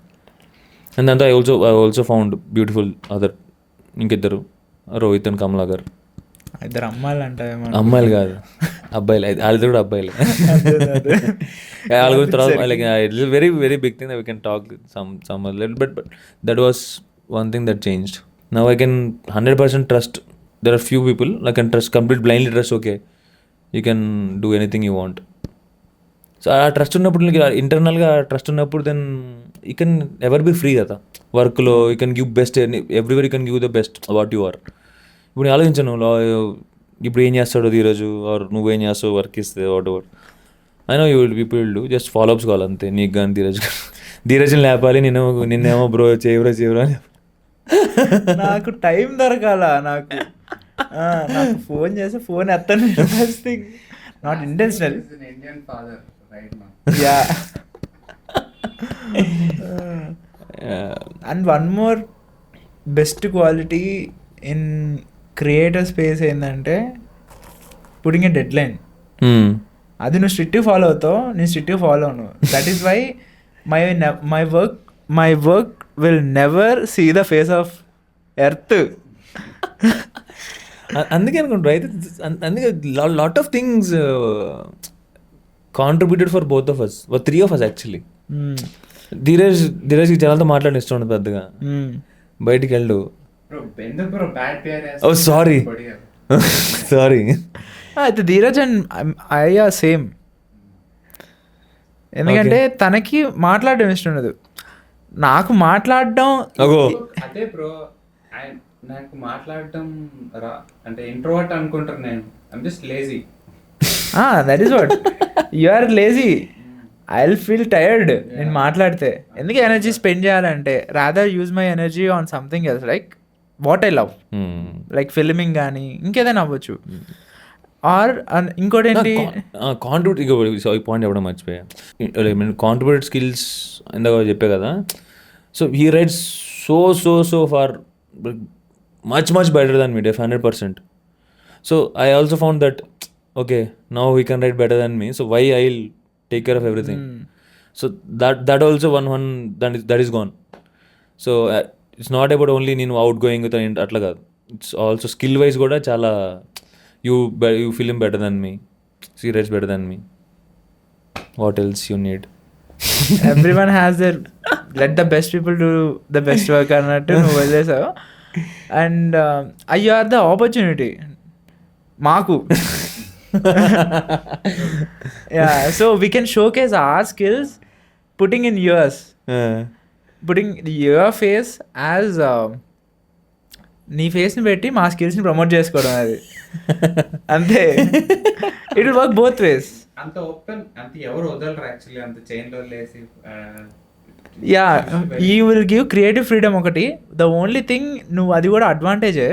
And దాంతో I also found beautiful other ఇంకిద్దరు, Rohit and Kamala garu. ఇద్దరు అమ్మాయిలు అంటే అమ్మాయిలు కాదు, అబ్బాయిలు. వాళ్ళది కూడా అబ్బాయిలే. వాళ్ళ గురించి తర్వాత like it's very very big thing. We can talk some little but that was one thing that changed. Now I can 100% trust. There are few people I can trust, complete blindly trust. Okay, you can do anything you want. So ఆ trust ఉన్నప్పుడు, ఇంటర్నల్గా trust ఉన్నప్పుడు, then you can ever be free కదా వర్క్లో. You can give best everywhere, you can give the best what you are. ఇప్పుడు నేను ఆలోచించాను, ఇప్పుడు ఏం చేస్తాడో ఈరోజు, ఆర్ నువ్వేం చేస్తావు వర్క్ ఇస్తే వాట్ ఎవర్. అయినా you will people do just follow-ups కావాలి అంతే. నీకు కానీ ధీరజ్ని లేపాలి, నిన్నేమో బ్రో చేయబ్రో అని. నాకు టైం దొరకాల, నాకు ఫోన్ చేస్తే ఫోన్ ఎత్తాను. Not intentional. Yeah. And one more best quality in creator space ఏంటంటే పుట్టింగ్ ఏ డెడ్ లైన్. అది నువ్వు స్ట్రిక్ట్గా ఫాలో అవుతావు, నేను స్ట్రిక్ట్గా ఫాలో అవును. That is why my work will never see the face of earth. అందుకే అనుకుంటారు అయితే. అందుకే lot of things contributed for both of us, 3 of us actually. ధీరజ్కి జనాలతో మాట్లాడిన ఇష్టం ఉండదు పెద్దగా. బయటికి వెళ్ళు. ఓ సారీ అయితే Dheeraj and I are same. ఎందుకంటే తనకి మాట్లాడడం ఇష్టం ఉండదు, నాకు మాట్లాడడం. అదే బ్రో, నాకు మాట్లాడడం అంటే ఇంట్రోవర్ట్ అనుకుంటాను నేను. I'm just lazy. That is what you are lazy. I will feel tired నేను మాట్లాడితే. ఎందుకు ఎనర్జీ స్పెండ్ చేయాలంటే rather use my energy on something else, like what I love, like filming కానీ ఇంకేదైనా అవ్వచ్చు. ఆర్ ఇంకోటి ఏంటి, కాంట్రిబ్యూట్ పాయింట్ చెప్పడం మర్చిపోయా. కాంట్రిబ్యూటెడ్ స్కిల్స్ ఇందాక చెప్పే కదా. So he writes so far much better than me, 100%. So I also found that okay, now he can write better than me, so why I'll take care of everything. So that also one that is gone. So it's not about only నేను outgoing అట్లా కాదు. It's also skill wise కూడా చాలా you feel him better than me, he writes better than me, what else you need. Everyone has their, let the best people do the best work అన్నట్టు నువ్వు వదిలేసావు. And you are the opportunity మాకు. So we can showcase our skills putting in yours, putting your face as, నీ ఫేస్ని పెట్టి మా స్కిల్స్ని promote చేసుకోవడం. అది అంతే. It will work both ways. అంత ఓపెన్, అంత ఎవరు వదలరు యాక్చువల్లీ, అంత చైన్లో లేసి. Yeah, you will give creative freedom ఒకటి. ద ఓన్లీ థింగ్ నువ్వు, అది కూడా అడ్వాంటేజే,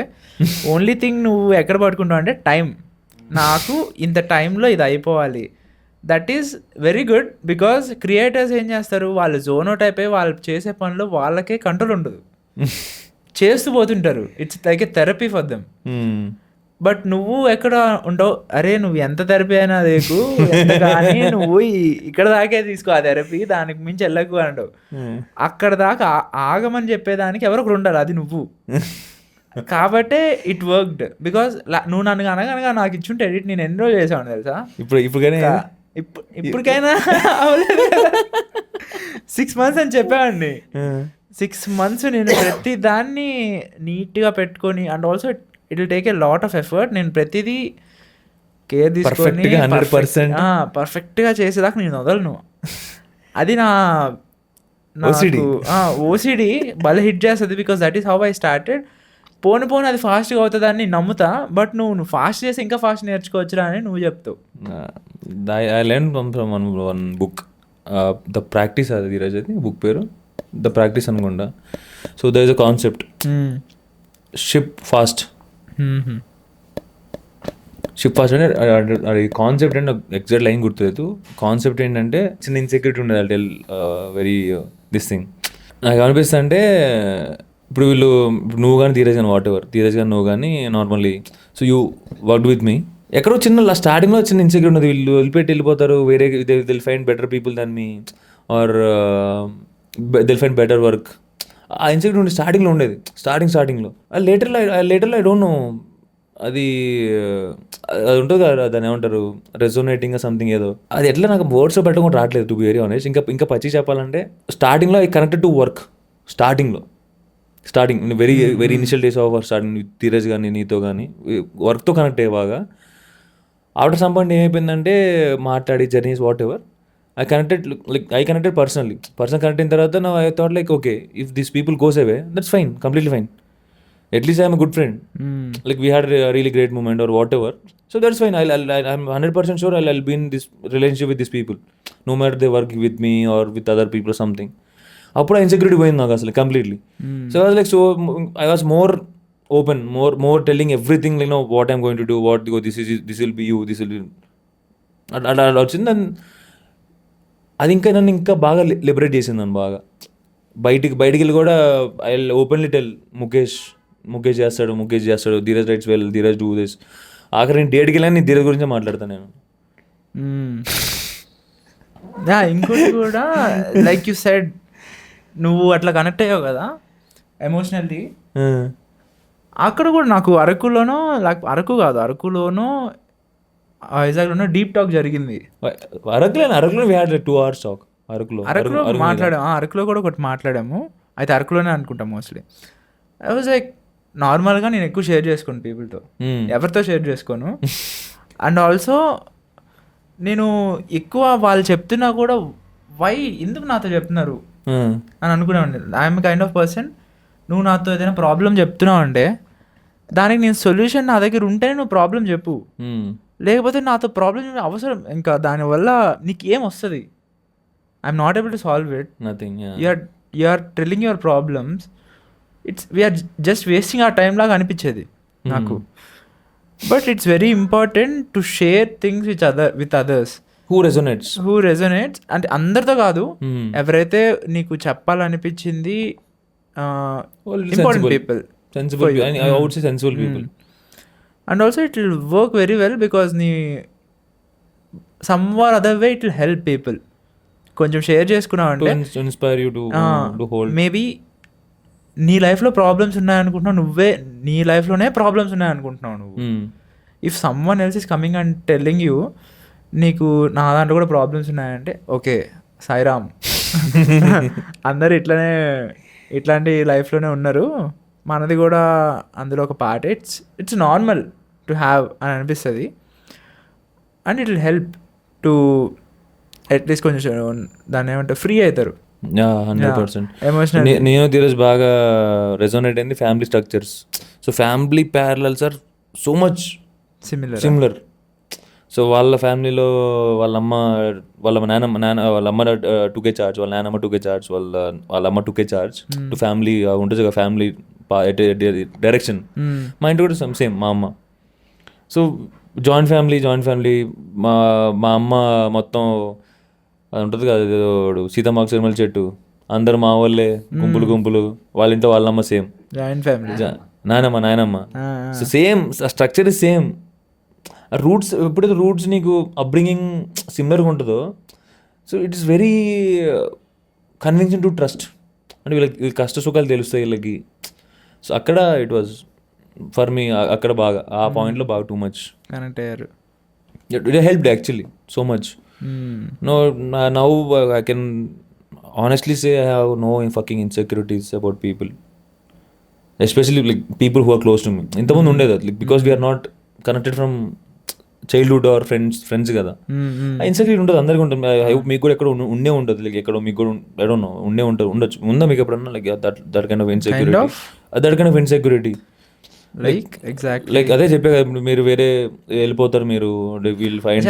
ఓన్లీ థింగ్ నువ్వు ఎక్కడ పట్టుకుంటావు అంటే టైం. నాకు ఇంత టైంలో ఇది అయిపోవాలి. That is very good. Because creators ఏం చేస్తారు, వాళ్ళు జోన్ అవుట్ అయిపోయి వాళ్ళు చేసే పనులు వాళ్ళకే కంట్రోల్ ఉండదు, చేస్తూ పోతుంటారు. It's like A therapy for them. But నువ్వు ఎక్కడ ఉండవు, అరే నువ్వు ఎంత థెరపీ అయినా దేకు, ఎంత కానీ నువ్వు ఇక్కడ దాకే తీసుకో ఆ థెరపీ, దానికి మించి వెళ్ళకు అంటావు. అక్కడ దాకా ఆగమని చెప్పేదానికి ఎవరో ఒకరు ఉండాలి, అది నువ్వు. కాబట్టే ఇట్ వర్క్డ్ బికాస్ నువ్వు నన్ను అనగనగా నాకు ఇచ్చుంటే ఎడిట్ నేను ఎన్రోల్ చేసాను తెలుసా. ఇప్పటికైనా అవ్వలేదు కదా. 6 months అని చెప్పావండి. 6 months నేను ప్రతి దాన్ని నీట్గా పెట్టుకొని, and also it will take a lot of effort. నేను ప్రతిదీ కేర్ తీసుకొని పర్ఫెక్ట్గా చేసేదాకా నేను వదలను. అది నా ఓసిడి భలే హిట్ చేస్తుంది. Because that is how I started. పోను అది ఫాస్ట్గా అవుతుందని నమ్ముతా, బట్ నువ్వు ఫాస్ట్ చేసి ఇంకా ఫాస్ట్ నేర్చుకోవచ్చురా అని నువ్వు చెప్తావు. I learn from one book, the practice, అది ఈరోజు అది బుక్ పేరు ద ప్రాక్టీస్ అనుకుంటా. So there is a concept, ship fast అంటే అది కాన్సెప్ట్ అంటే ఎగ్జాక్ట్ లైన్ గుర్తులేదు. కాన్సెప్ట్ ఏంటంటే చిన్న ఇన్సెక్యూరిటీ ఉండేది, I tell very this thing. నాకు అనిపిస్తుంది అంటే ఇప్పుడు వీళ్ళు నువ్వు కానీ ధీరజ్ కానీ నువ్వు కానీ normally so you work with me, ఎక్కడో చిన్న స్టార్టింగ్లో చిన్న ఇన్సెక్యూరిటీ ఉన్నది, వీళ్ళు వెళ్ళిపోతారు వేరే, they'll find better people than me or they'll find better work. ఆ ఇన్సెక్యూరిటీ ఉండే స్టార్టింగ్లో ఉండేది, స్టార్టింగ్లో. లేటర్లో ఐ డోంట్ నో, అది ఉంటుంది కదా, దాన్ని ఏమంటారు, రెజోనేటింగ్ సంథింగ్ ఏదో, అది ఎట్లా నాకు వర్డ్స్ పెట్టకుండా రావట్లేదు టు బి వెరీ ఆనెస్ట్. ఇంకా పచ్చి చెప్పాలంటే స్టార్టింగ్లో I connected to work. Starting very initial days of starting with Dheeraj కానీ నీతో కానీ వర్క్తో కనెక్ట్ అయ్యే బాగా. ఆఫ్టర్ సమ్ పాయింట్ ఏమైపోయిందంటే మాట్లాడి journeys what ever I connected personal connect అయిన తర్వాత నా I thought like okay, if this people goes away that's fine, completely fine. At least I am a good friend. Like we had a really great moment or whatever. So that's fine. I'm 100% sure I'll be in this relationship with these people. No matter they work with me or with other people or something. Appudu insecurity పోయింది నాకు అసలు completely. So I was like, I was more open, more telling everything, like, no, what I'm going to do, this will be you, this will be. అలా వచ్చింది. అది ఇంకా నన్ను ఇంకా బాగా లిబరేట్ చేసింది నన్ను బాగా. బయటికి వెళ్ళి కూడా ఐ ఓపెన్లీ టెల్ ముఖేష్ చేస్తాడు, Dheeraj rights well, Dheeraj do this. ఆఖరి నేను డేట్కి వెళ్ళాను, నేను ధీరజ్ గురించి మాట్లాడతాను నేను. ఇంకోటి కూడా లైక్ యూ సెడ్, నువ్వు అట్లా కనెక్ట్ అయ్యావు కదా ఎమోషనల్లీ. అక్కడ కూడా నాకు అరకులోనో వైజాగ్లోనో డీప్ టాక్ జరిగింది. అరకులో we had 2 hours talk. అరకులో మాట్లాడాము. అరకులో కూడా ఒకటి మాట్లాడాము. అయితే అరకులోనే అనుకుంటాం మోస్ట్లీ. ఐ వాజ్ లైక్, నార్మల్గా నేను ఎక్కువ షేర్ చేసుకోను పీపుల్తో, ఎవరితో షేర్ చేసుకోను. అండ్ ఆల్సో నేను ఎక్కువ వాళ్ళు చెప్తున్నా కూడా ఎందుకు నాతో చెప్తున్నారు అని అనుకునేవాడిని. ఐఎమ్ కైండ్ ఆఫ్ పర్సన్, నువ్వు నాతో ఏదైనా ప్రాబ్లం చెప్తున్నావు అంటే దానికి నేను సొల్యూషన్ నా దగ్గర ఉంటేనే నువ్వు ప్రాబ్లం చెప్పు, లేకపోతే నాతో ప్రాబ్లం అవసరం ఇంకా దానివల్ల నీకు ఏం వస్తుంది. I'm not able to solve it, nothing. You are telling your problems, we're just wasting ఆ టైం లాగా అనిపించేది నాకు. But it's very important to share things with others who resonates. అంటే అందరితో కాదు, ఎవరైతే నీకు చెప్పాలనిపించింది important people, sensible people. And also it will work very well because somewhere other way it will help people. కొంచెం షేర్ చేసుకున్నావు అంటే inspire you to hold. Maybe నీ లైఫ్లో ప్రాబ్లమ్స్ ఉన్నాయనుకుంటున్నావు, నీ లైఫ్లోనే ప్రాబ్లమ్స్ ఉన్నాయనుకుంటున్నావు నువ్వు. If someone else is coming and telling you, నీకు నా దాంట్లో కూడా ప్రాబ్లమ్స్ ఉన్నాయంటే ఓకే సాయిరామ్, అందరు ఇట్లాంటి లైఫ్లోనే ఉన్నారు, మనది కూడా అందులో ఒక part. It's normal to have అని అనిపిస్తుంది. And it will help to at least కొంచెం దాన్ని ఏమంటారు, ఫ్రీ అవుతారు. 100%. నేను ధీరజ్ బాగా రెజోనేట్ అయింది family structures. So family parallels are so much similar. So వాళ్ళ ఫ్యామిలీలో వాళ్ళ అమ్మ టూకే చార్జ్, వాళ్ళ నాన్నమ్మ టూకే చార్జ్, వాళ్ళ అమ్మ టూకే చార్జ్ టు ఫ్యామిలీ ఉంటుంది కదా, ఫ్యామిలీ డైరెక్షన్. మా ఇంటి కూడా సేమ్, మా అమ్మ. So joint family. మా అమ్మ మొత్తం అది ఉంటుంది కదా, సీతమ్మాకు సిరిమల చెట్టు, అందరు మా వాళ్ళే, గుంపులు. వాళ్ళ ఇంట్లో వాళ్ళమ్మ సేమ్ జాయింట్ ఫ్యామిలీ. నాయనమ్మ so same structure is same. Roots ఎప్పుడైతే రూట్స్ నీకు అప్బ్రింగింగ్ సిమిలర్గా ఉంటుందో so it is very convincing to trust. అంటే వీళ్ళకి కష్ట సుఖాలు తెలుస్తాయి వీళ్ళకి. సో అక్కడ ఇట్ వాజ్ ఫర్ మీ అక్కడ బాగా ఆ పాయింట్లో బాగా టూ మచ్ కనెక్ట్ అయ్యారు. It helped actually so much. Now I can honestly say I have no fucking insecurities about people, especially like people who are close to me. ఇంతకుముందు ఉండేది అది because we are not connected from childhood or friends కదా, ఆ insecurity ఉంటుంది అందరికీ ఉంటుంది. మీకు కూడా ఎక్కడ ఉండే ఉంటుంది, లైక్ ఎక్కడో మీకు కూడా ఐ డోంట్ నో ఉండొచ్చు. ఉందా మీకు ఎప్పుడన్నా like that kind of insecurity like exactly like అదే చెప్పే కదా, మీరు వేరే వెళ్ళిపోతారు, మీరు will find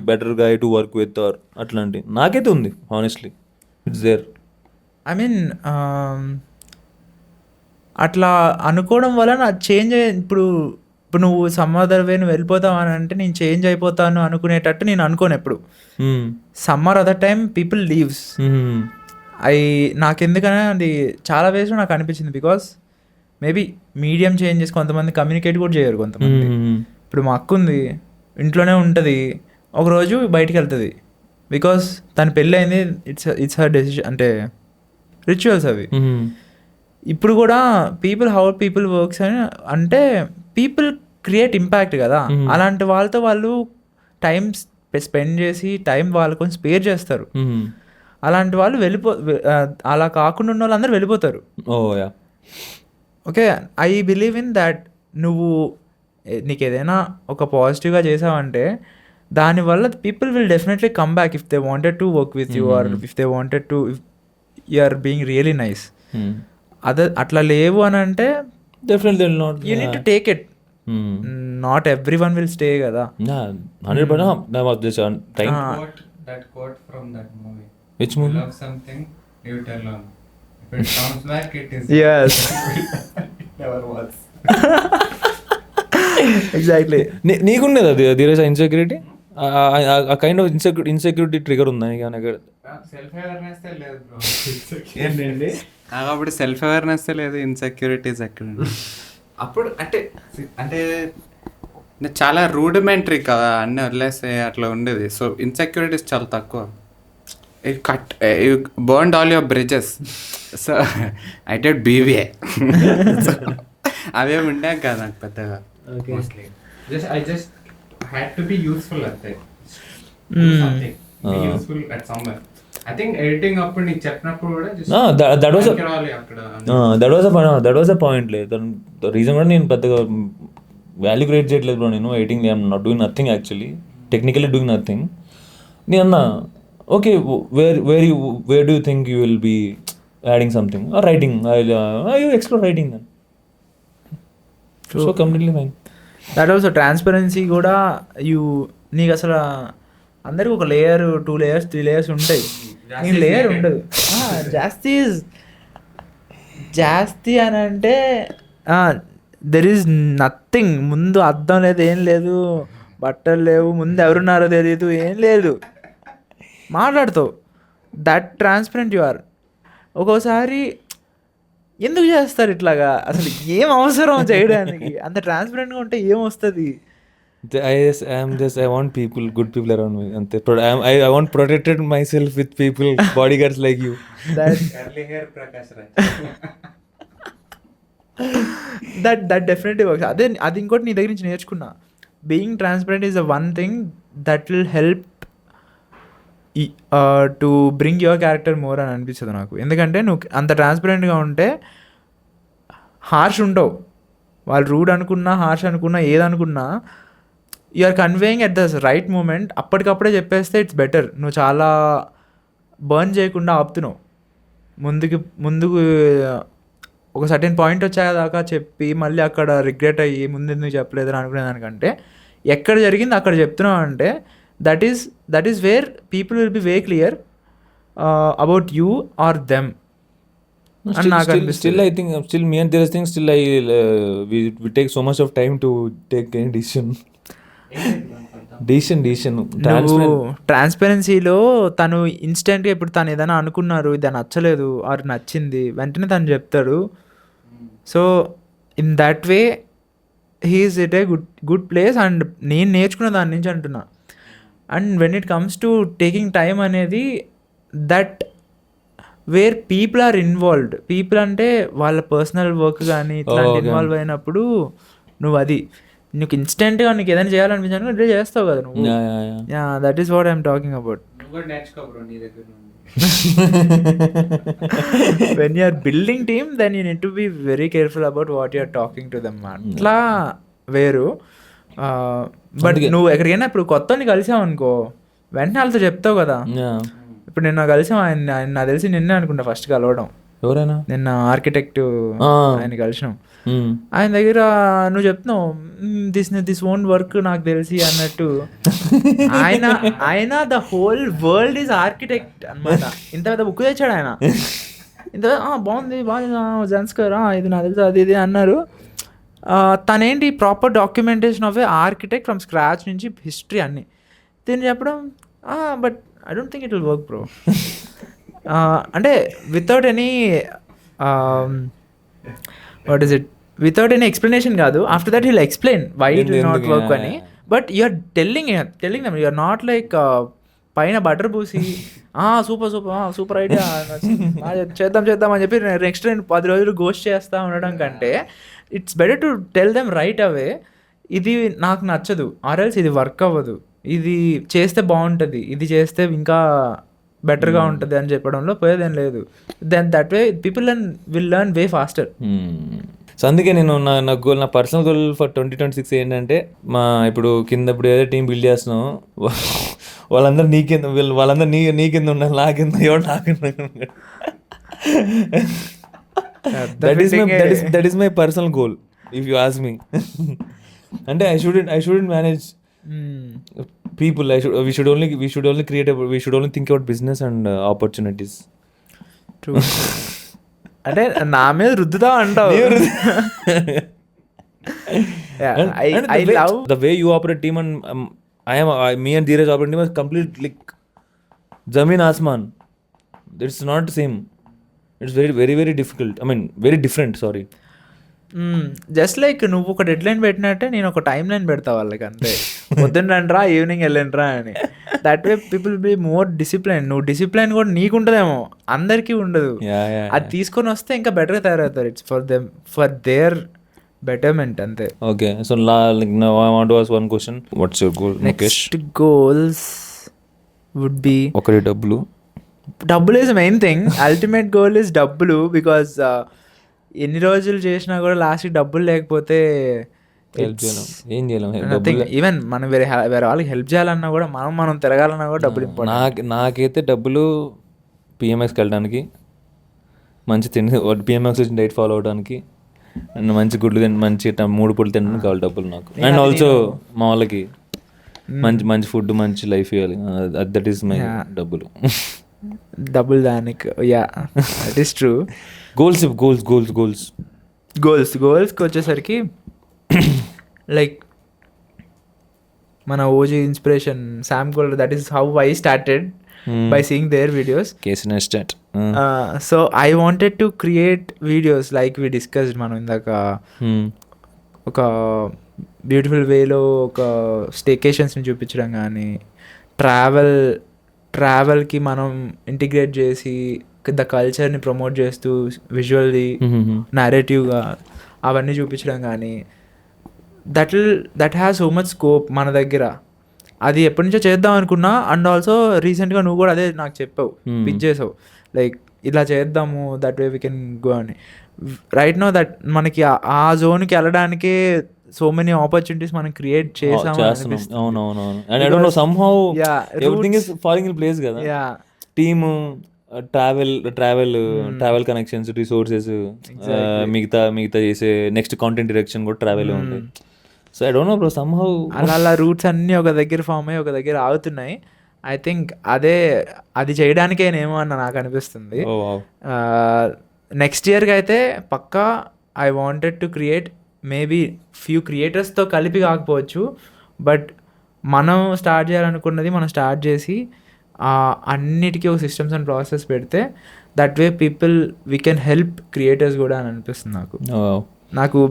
better guy to work with or అట్లాంటి. నాకైతే ఉంది honestly, it's there. I mean అట్లా అనుకోవడం వల్ల చేంజ్ ఇప్పుడు నువ్వు సమ్మర్ వే నువ్వు వెళ్ళిపోతావు అని అంటే నేను చేంజ్ అయిపోతాను అనుకునేటట్టు నేను అనుకోను ఎప్పుడు. Some or other time people leaves నాకెందుకనే అది చాలా వేస్ నాకు అనిపించింది. బికాస్ మేబీ మీడియం చేంజెస్, కొంతమంది కమ్యూనికేట్ కూడా చేయరు కొంతమంది. ఇప్పుడు మా అక్క ఉంది, ఇంట్లోనే ఉంటుంది, ఒకరోజు బయటికి వెళ్తుంది బికాస్ తన పెళ్ళి అయింది. ఇట్స్ హర్ డెసిషన్, అంటే రిచువల్స్ అవి. ఇప్పుడు కూడా హౌ పీపుల్ వర్క్స్ అని అంటే పీపుల్ క్రియేట్ ఇంపాక్ట్ కదా, అలాంటి వాళ్ళతో వాళ్ళు టైం స్పెండ్ చేసి టైం వాళ్ళ కొంచెం స్పేర్ చేస్తారు. అలాంటి వాళ్ళు అలా కాకుండా ఉన్న వాళ్ళందరూ వెళ్ళిపోతారు. Okay, I believe in that నువ్వు నీకు ఏదైనా ఒక పాజిటివ్గా చేసావంటే దానివల్ల people will definitely come back if they wanted to work with you or if they wanted to, if you are being really nice. అట్లా లేవు అని అంటే definitely you need to take it. Not every one will stay కదా. 100%. That quote from that movie. Which movie? Love something, leave it alone. If it sounds like it is. Yes. It never was. Exactly. నీకున్నది అది Dheeraj insecurity, ఆ kind of insecurity trigger ఉందా నీకు? Self awareness లేదు bro. ఏంటండి అప్పుడు self awareness లేదు, insecurities ఎక్కడ అప్పుడు అంటే చాలా రూడిమెంటరీ కదా, అన్నీ వదిలేస్తే అట్లా ఉండేది. సో ఇన్సెక్యూరిటీస్ చాలా తక్కువ. You burned all your bridges. So I did BBA. అవేమి ఉండే కదా నాకు పెద్దగా. I just had to be useful అంతే. Useful at somewhere. I think editing అప్పుడు నీకు చెప్పినప్పుడు కూడా దట్ వాజ్ అ పాయింట్. లేదు రీజన్ కూడా నేను పెద్దగా వాల్యూ క్రియేట్ చేయట్లేదు బ్రో. నేను editing I'm not doing nothing, actually technically doing nothing. నేను అన్నా okay, where do you think you will be adding something or writing, you explore writing then. So completely fine. That also transparency కూడా నీకు అసలు అందరికి ఒక layer, 2 layers 3 layers ఉంటాయి, నీకు layer ఉండదు. జాస్తి అని అంటే దెర్ ఈజ్ నథింగ్. ముందు అర్థం లేదు, ఏం లేదు, బట్టలు లేవు, ముందు ఎవరున్నారో తెలియదు, ఏం లేదు, మాట్లాడుతావు. That transparent you are. ఒక్కోసారి ఎందుకు చేస్తారు ఇట్లాగా, అసలు ఏం అవసరం చేయడానికి? అంత ట్రాన్స్పరెంట్గా ఉంటే ఏం వస్తుంది? I want people, good people around me. I want protected myself with people, bodyguards like you. Curly hair Prakash Raj. That definitely works. అది ఇంకోటి నీ దగ్గర నుంచి నేర్చుకున్నా. Being transparent is the one thing that will help to bring your character more అని అనిపిస్తుంది నాకు. ఎందుకంటే నువ్వు అంత ట్రాన్స్పరెంట్గా ఉంటే హార్ష్ ఉండవు. వాళ్ళు రూడ్ అనుకున్నా, హార్ష్ అనుకున్నా, ఏదనుకున్నా you are conveying at the right moment. అప్పటికప్పుడే చెప్పేస్తే ఇట్స్ బెటర్. నువ్వు చాలా బర్న్ చేయకుండా ఆపుతున్నావు. ముందుకు ఒక సర్టెన్ పాయింట్ వచ్చేదాకా చెప్పి మళ్ళీ అక్కడ రిగ్రెట్ అయ్యి ముందు ఎందుకు చెప్పలేదు అని అనుకునే దానికంటే ఎక్కడ జరిగింది అక్కడ చెప్తున్నావు అంటే that is where people will be very clear about you or them. Still I think still me and Dheeraj think still we take so much of time to take any decision. ట్రాన్స్పరెన్సీలో తను ఇన్స్టెంట్గా ఇప్పుడు తను ఏదైనా అనుకున్నారు, ఇది నచ్చలేదు are నచ్చింది, వెంటనే తను చెప్తాడు. So in that way he's it a good place. And నేను నేర్చుకున్న దాని నుంచి అంటున్నా. And when it comes to taking time అనేది, that where people are involved. People అంటే వాళ్ళ పర్సనల్ వర్క్ కానీ ఇట్లాంటి ఇన్వాల్వ్ అయినప్పుడు నువ్వు అది నీకు ఇన్స్టెంట్గా నీకు ఏదైనా చేయాలనిపించాను ఇట్లా చేస్తావు కదా నువ్వు. That is what I'm talking about. When you are building team, then you need to be very careful about what you are talking to them. అట్లా వేరు. బట్ నువ్వు ఎక్కడికైనా ఇప్పుడు కొత్తని కలిసావు అనుకో, వెంటనే వాళ్ళతో చెప్తావు కదా. ఇప్పుడు నిన్న కలిసాం ఆయన నాకు తెలిసి నిన్నే అనుకుంటా ఫస్ట్ కలవడం. ఎవరైనా? నిన్న ఆర్కిటెక్ట్ ఆయన కలిసినాం. ఆయన దగ్గర నువ్వు చెప్తున్నావు దిస్ ఓన్ వర్క్ నాకు తెలిసి అన్నట్టు. ఆయన the whole world is architect అనమాట. ఇంత పెద్ద బుక్ తెచ్చాడు ఆయన. ఇంత బాగుంది బాగా జన్స్కర్ ఇది నాకు తెలుసు అది ఇది అన్నారు. తనేంటి proper documentation of a architect from scratch నుంచి హిస్టరీ అన్నీ దీన్ని చెప్పడం. But I don't think it will work bro. అంటే without any what is it, without any explanation కాదు. After that he'll explain why it will not work అని. But you're telling them, you're not like పైన butter పూసి super idea చేద్దాం అని చెప్పి next 10 రోజులు ghost చేస్తూ ఉండడం కంటే it's better to tell them right away, ఇది నాకు నచ్చదు ఆర్ఎల్స్ ఇది వర్క్ అవ్వదు, ఇది చేస్తే బాగుంటుంది, ఇది చేస్తే ఇంకా బెటర్గా ఉంటుంది అని చెప్పడంలో పోయేదేం లేదు. Then that way people will learn way faster. So అందుకే నేను నా గోల్, నా పర్సనల్ గోల్ ఫర్ 2026 ఏంటంటే, ఇప్పుడు ఇప్పుడు ఏదో టీం బిల్డ్ చేస్తున్నాం వాళ్ళందరూ నీ కింద ఉండాలి, నా కింద ఎవరు నా కింద. That is my personal goal if you ask me. అంటే I shouldn't manage people. We should only think about business and opportunities. True. అంటే నా మీద రుద్దుతా అంటావు. I love the way you operate team, and me and Dheeraj operate team is complete like Zameen Asman. It's not the same. It's very very very difficult. I mean very different. Sorry. Just like నువ్వు ఒక dead line పెట్టినట్టే నేను ఒక time line పెడతా వాళ్ళకి అంతే. పొద్దున్న రండిరా evening వెళ్ళండిరా అని. That way people be more discipline. నువ్వు డిసిప్లైన్ కూడా నీకు ఉంటుందేమో, అందరికీ ఉండదు. అది తీసుకొని వస్తే ఇంకా బెటర్గా తయారవుతారు. ఇట్స్ ఫర్ దేర్ బెటర్మెంట్ అంతే. Okay, so now I want to ask one question. What's your goal, Mukesh? Next goals would be ఒకరి డబ్బులు is the main thing. Ultimate goal is డబ్బులు, because ఎన్ని రోజులు చేసినా కూడా లాస్ట్కి డబ్బులు లేకపోతే ఏం చేయలేం. ఈవెన్ మనం వేరే వాళ్ళకి హెల్ప్ చేయాలన్నా కూడా మనం తిరగాలన్నా కూడా డబ్బులు ఇంపార్టెంట్. నాకైతే డబ్బులు పిఎంఎక్స్కి వెళ్ళడానికి, మంచి తిండి పిఎంఎక్స్ వచ్చిన డైట్ ఫాలో అవడానికి, అండ్ మంచి గుడ్లు మంచి 3 పూటలు తినడానికి కావాలి డబ్బులు నాకు. అండ్ ఆల్సో మా వాళ్ళకి మంచి ఫుడ్ మంచి లైఫ్ ఇవ్వాలి. దట్ ఈస్ మై డబ్బులు దానికి. Yeah that is true. గోల్స్కి వచ్చేసరికి లైక్ మన OG inspiration Sam Gold, that is how I started by seeing their videos. So I wanted to create videos like we discussed మనం ఇందాక, ఒక beautiful వేలో ఒక స్టేకేషన్స్ని చూపించడం కానీ, ట్రావెల్కి మనం ఇంటిగ్రేట్ చేసి ద కల్చర్ని ప్రమోట్ చేస్తూ విజువల్లీ నారేటివ్గా అవన్నీ చూపించడం కానీ, that has so much scope మన దగ్గర. అది ఎప్పటి నుంచో చేద్దాం అనుకున్నా. అండ్ ఆల్సో రీసెంట్గా నువ్వు కూడా అదే నాకు చెప్పావు, పిచ్ చేసావు, లైక్ ఇలా చేద్దాము, that way we can go అని. రైట్ నో దట్ మనకి ఆ జోన్కి వెళ్ళడానికే సో మెనీ ఆపర్చునిటీస్ మనం క్రియేట్ చేసాము. టీమ్, ట్రావెల్ కనెక్షన్స్, రిసోర్సెస్, మిగతా చేసే నెక్స్ట్ కాంటెంట్ డైరెక్షన్ కూడా ట్రావెల్ ఉంటుంది. So I don't no bro, somehow అలా రూట్స్ అన్నీ ఒక దగ్గర ఫామ్ అయ్యి ఒక దగ్గర ఆగుతున్నాయి. ఐ థింక్ అది చేయడానికేనేమో అన్న నాకు అనిపిస్తుంది. నెక్స్ట్ ఇయర్కి అయితే పక్కా I wanted to create, maybe few క్రియేటర్స్తో కలిపి కాకపోవచ్చు, బట్ మనం స్టార్ట్ చేయాలనుకున్నది మనం స్టార్ట్ చేసి అన్నిటికీ ఒక సిస్టమ్స్ అండ్ ప్రాసెస్ పెడితే that way people we can help creators కూడా అని అనిపిస్తుంది నాకు.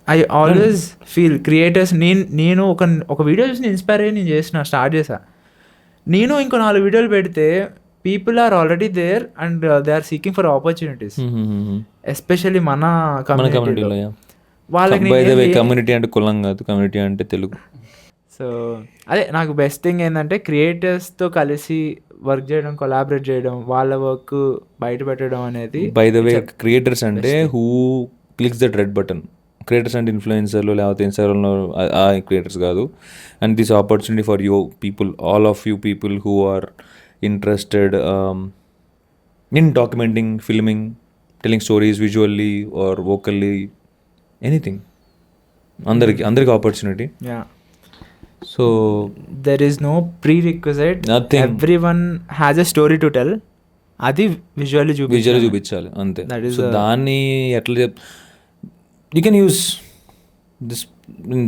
ఐ ఆల్వేస్ ఫీల్ క్రియేటర్స్ నేను ఒక వీడియో చూసి ఇన్స్పైర్ అయ్యి నేను స్టార్ట్ చేశా. నేను ఇంకో 4 వీడియోలు పెడితే people are already there and they are seeking for opportunities, especially మన కమ్యూనిటీలో. వాళ్ళకి కమ్యూనిటీ అంటే కులం కాదు, కమ్యూనిటీ అంటే తెలుగు. సో అదే నాకు బెస్ట్ థింగ్ ఏంటంటే క్రియేటర్స్తో కలిసి వర్క్ చేయడం, కొలాబరేట్ చేయడం, వాళ్ళ వర్క్ బయట పెట్టడం అనేది. బై ద వే క్రియేటర్స్ అంటే who clicks that red button. Creators అంటే ఇన్ఫ్లుయెన్సర్లు లేకపోతే ఇన్స్టాగ్రామ్లో ఆ క్రియేటర్స్ కాదు. And this opportunity for you people, all of you people who are interested in documenting, filming, telling stories visually or vocally, anything. అందరికి opportunity. So there is no prerequisite, Nothing. Everyone has a story to tell. అది visually చూపించాలి అంతే. So దాన్ని ఎట్లా you can use this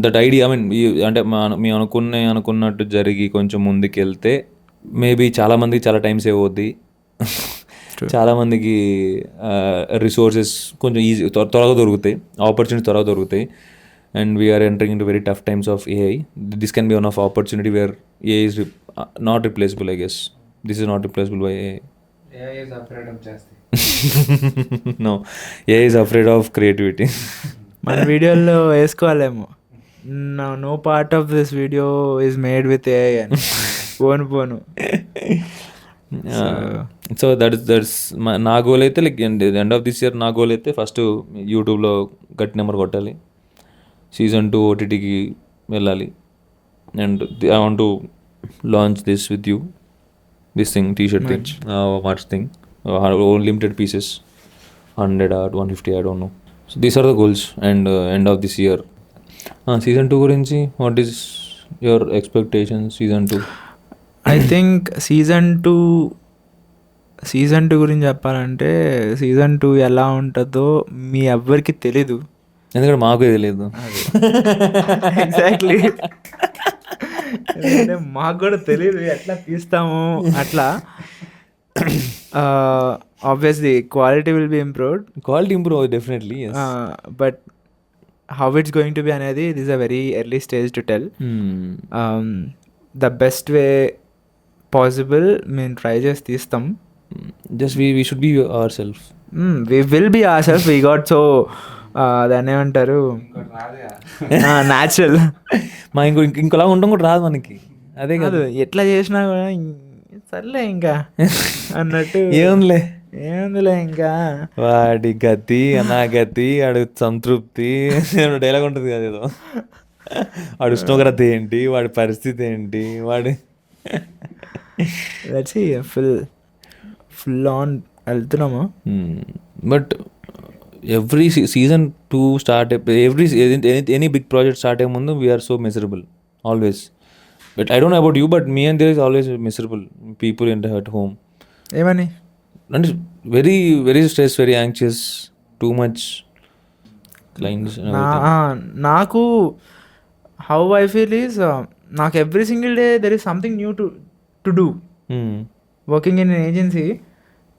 that idea. I mean అంటే మీ అనుకున్నట్టు జరిగి కొంచెం ముందుకు వెళ్తే మేబీ చాలామందికి చాలా టైం సేవ్ అవుద్ది. చాలామందికి రిసోర్సెస్ కొంచెం త్వరగా దొరుకుతాయి, ఆపర్చునిటీ త్వరగా దొరుకుతాయి. And we are entering into very tough times of AI. This can be one of opportunity where AI is not replaceable, I guess. This is not replaceable by AI. AI is afraid of just. No, AI is afraid of creativity. మన వీడియోలో వేసుకోవాలేమో, no part of this video is made with AI అని. పోను so that's నా goal అయితే like end of this year. నా goal అయితే first యూట్యూబ్లో గట్టి నెంబర్ కొట్టాలి, సీజన్ 2 OTTకి వెళ్ళాలి. And I want to launch this with you, this thing, t-shirt thing, merch thing, limited pieces, 100 or 150, I don't know. So these are the goals and end of this year. Season 2 గురించి what is your expectation? Season 2 I think season two గురించి చెప్పాలంటే season 2 ఎలా ఉంటుందో మీ ఎవ్వరికి తెలీదు, ఎందుకంటే మాకు తెలియదు. ఎగ్జాక్ట్లీ, మాకు కూడా తెలియదు ఎట్లా తీస్తాము అట్లా. Obviously quality will be improved, definitely, but how it's going to be అనేది it is a very early stage to tell. The best way possible మేము ట్రై చేసి తీస్తాం. జస్ట్ we should be ourselves. We will be ourselves. We got so దాన్ని ఏమంటారు, natural. మా ఇంకోలా ఉండడం కూడా రాదు మనకి. అదే కాదు, ఎట్లా చేసినా కూడా సర్లే ఇంకా అన్నట్టు ఏముందిలే ఇంకా వాడి గతి నా గతి, వాడి సంతృప్తి డైలాగ్ ఉంటుంది కదా ఏదో, వాడి ఉష్ణోగ్రత ఏంటి, వాడి పరిస్థితి ఏంటి, వాడి ఫుల్ ఆన్ వెళ్తున్నాము. But every season 2 start any big project start అయ్యే ముందు we're so miserable always. But I don't know about you, but me and there is always miserable people in at home. ఏమని అంటే very very stress, very anxious, too much clients. నాకు how I feel is నాకు every single day there is something new to do. Working in agency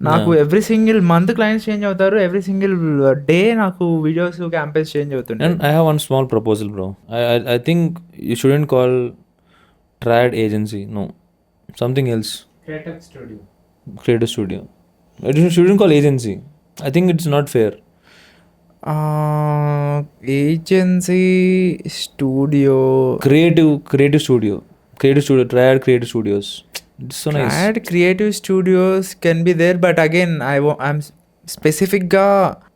నాకు every single month clients change అవుతారు, every single day నాకు videos campaigns change అవుతుంటాయి. And I have one small proposal bro. I think you shouldn't call trad agency, no, something else. Creative studio. You shouldn't call agency. I think it's not fair. Agency studio. Creative studio. Triad creative studios. It's so nice. Triad creative studios can be there, but again I'm స్పెసిఫిక్గా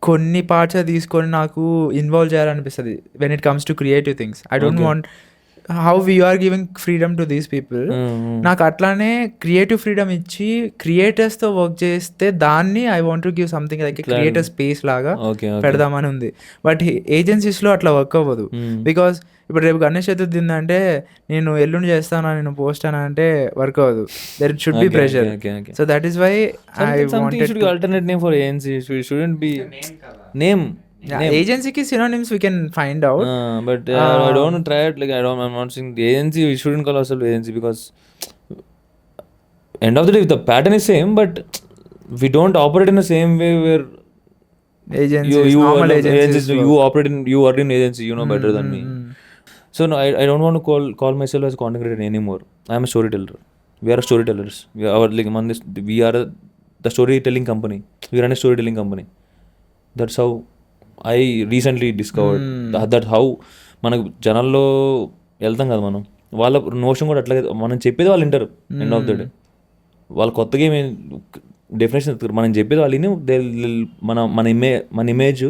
కొన్ని parts తీసుకొని నాకు involve చేయాలనిపిస్తుంది when it comes to creative things. I don't want how we're giving freedom to these people. నాకు అట్లానే creative freedom ఇచ్చి క్రియేటర్స్తో work చేస్తే దాన్ని I want to give something like creator space లాగా పెడదామని ఉంది. బట్ ఏజెన్సీస్లో అట్లా వర్క్ అవ్వదు. బికాస్ ఇప్పుడు రేపు గణేష్ చతుర్థి ఉందంటే నేను ఎల్లుండి చేస్తానా, నేను పోస్ట్ అనా అంటే వర్క్ అవ్వదు. There should be pressure. So that is why I wanted alternate name for agency. It shouldn't be name. Agencyకి synonyms we can find out. But I don't try it. Like I'm not saying the agency. We shouldn't call ourselves agency because end of the day the pattern is same, but we don't operate in the same way where Agencies, normal agencies work. you are in agency, you know better than me. So no, I don't want to call myself as a content creator anymore. I am a storyteller. We are storytellers. We are the storytelling company. We run a storytelling company. That's how I recently discovered that how మనకు జనాల్లో వెళ్తాం కదా మనం, వాళ్ళ notion కూడా అట్లాగే మనం చెప్పేది వాళ్ళు వింటారు. ఎండ్ ఆఫ్ ద డే వాళ్ళు కొత్తగా ఏమి డెఫినేషన్ మనం చెప్పేది వాళ్ళు మన ఇమేజ్,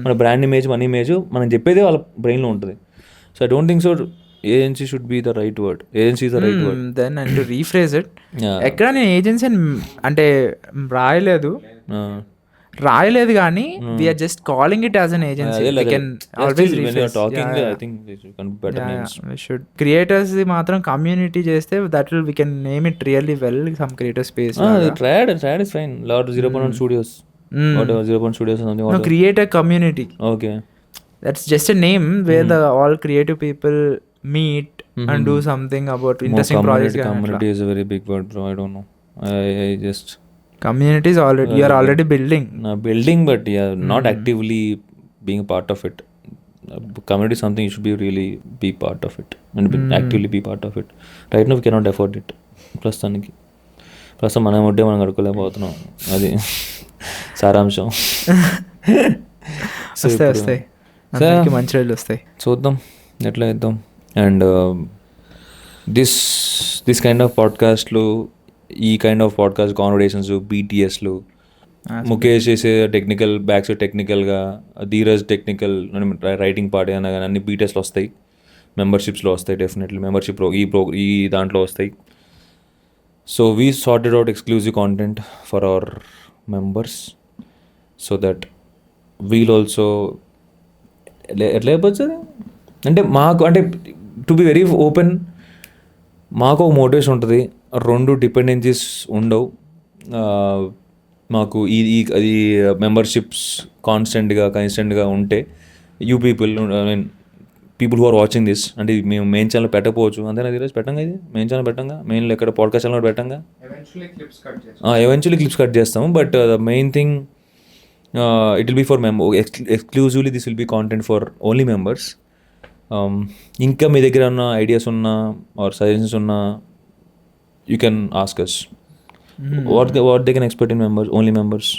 మన బ్రాండ్ ఇమేజ్, మన ఇమేజ్ మనం చెప్పేది వాళ్ళ బ్రెయిన్లో ఉంటుంది. So I don't think so agency should be the right word. Agency is the right word. Then and to rephrase it, ఎక్కడ నేను ఏజెన్సీ అని అంటే రాయలేదు కానీ we're just calling it as an agency. We can always should creators మాత్రం community చేస్తే that will we can name it really well some creator space. Trad is fine. Lot 0.1 studios, whatever 0.1 studios or something. No, creator community. Okay. That's just a name where the all creative people meet and do something about interesting projects. Community is a very big word, bro. I don't know. I just community is already you are already building. Building, but yeah, not actively being a part of it. Community is something you should be really be part of it and actively be part of it. Right now we cannot afford it. ప్రస్తుతం మనం ఉంటే మనం కడుకోలేకపోతున్నాం. అది సారాంశం. వస్తాయి మంచి రోజులు వస్తాయి, చూద్దాం ఎట్లా చేద్దాం. అండ్ దిస్ కైండ్ ఆఫ్ పాడ్కాస్ట్లు, ఈ కైండ్ ఆఫ్ పాడ్కాస్ట్ కాన్వర్సేషన్స్, బీటీఎస్లు, ముఖేష్ చేసే టెక్నికల్ బ్యాక్స్ టెక్నికల్గా, ధీరజ్ టెక్నికల్ రైటింగ్ పార్ట్ అయినా కానీ అన్ని బీటీఎస్లో వస్తాయి, మెంబర్షిప్స్లో వస్తాయి. డెఫినెట్లీ మెంబర్షిప్ ఈ దాంట్లో వస్తాయి. So we sorted out exclusive content for hour members so that we'll also ఎట్లా చెప్పచ్చు అంటే మాకు అంటే టు బి వెరీ ఓపెన్, మాకు ఒక మోటివేషన్ ఉంటుంది. 2 డిపెండెన్సీస్ ఉండవు మాకు. ఈ మెంబర్షిప్స్ కన్సిస్టెంట్గా ఉంటే you people who are watching this, అంటే మేము మెయిన్ ఛానల్ పెట్టకపోవచ్చు అంతేనా ఈరోజు పెట్టంగా, ఇది మెయిన్ ఛానల్ పెట్టంగా, మెయిన్లో ఎక్కడ పాడ్కాస్ట్ ఛానల్ పెట్టంగా, ఎవెన్చువల్లీ క్లిప్స్ కట్ చేస్తాము. But the main thing it will be for ఎక్స్క్లూజివ్లీ this will be content for only members. ఇంకా మీ దగ్గర ఉన్న ఐడియాస్ ఉన్నా ఆర్ సజెషన్స్ ఉన్నా you can ask us. What they can expect in members, only members.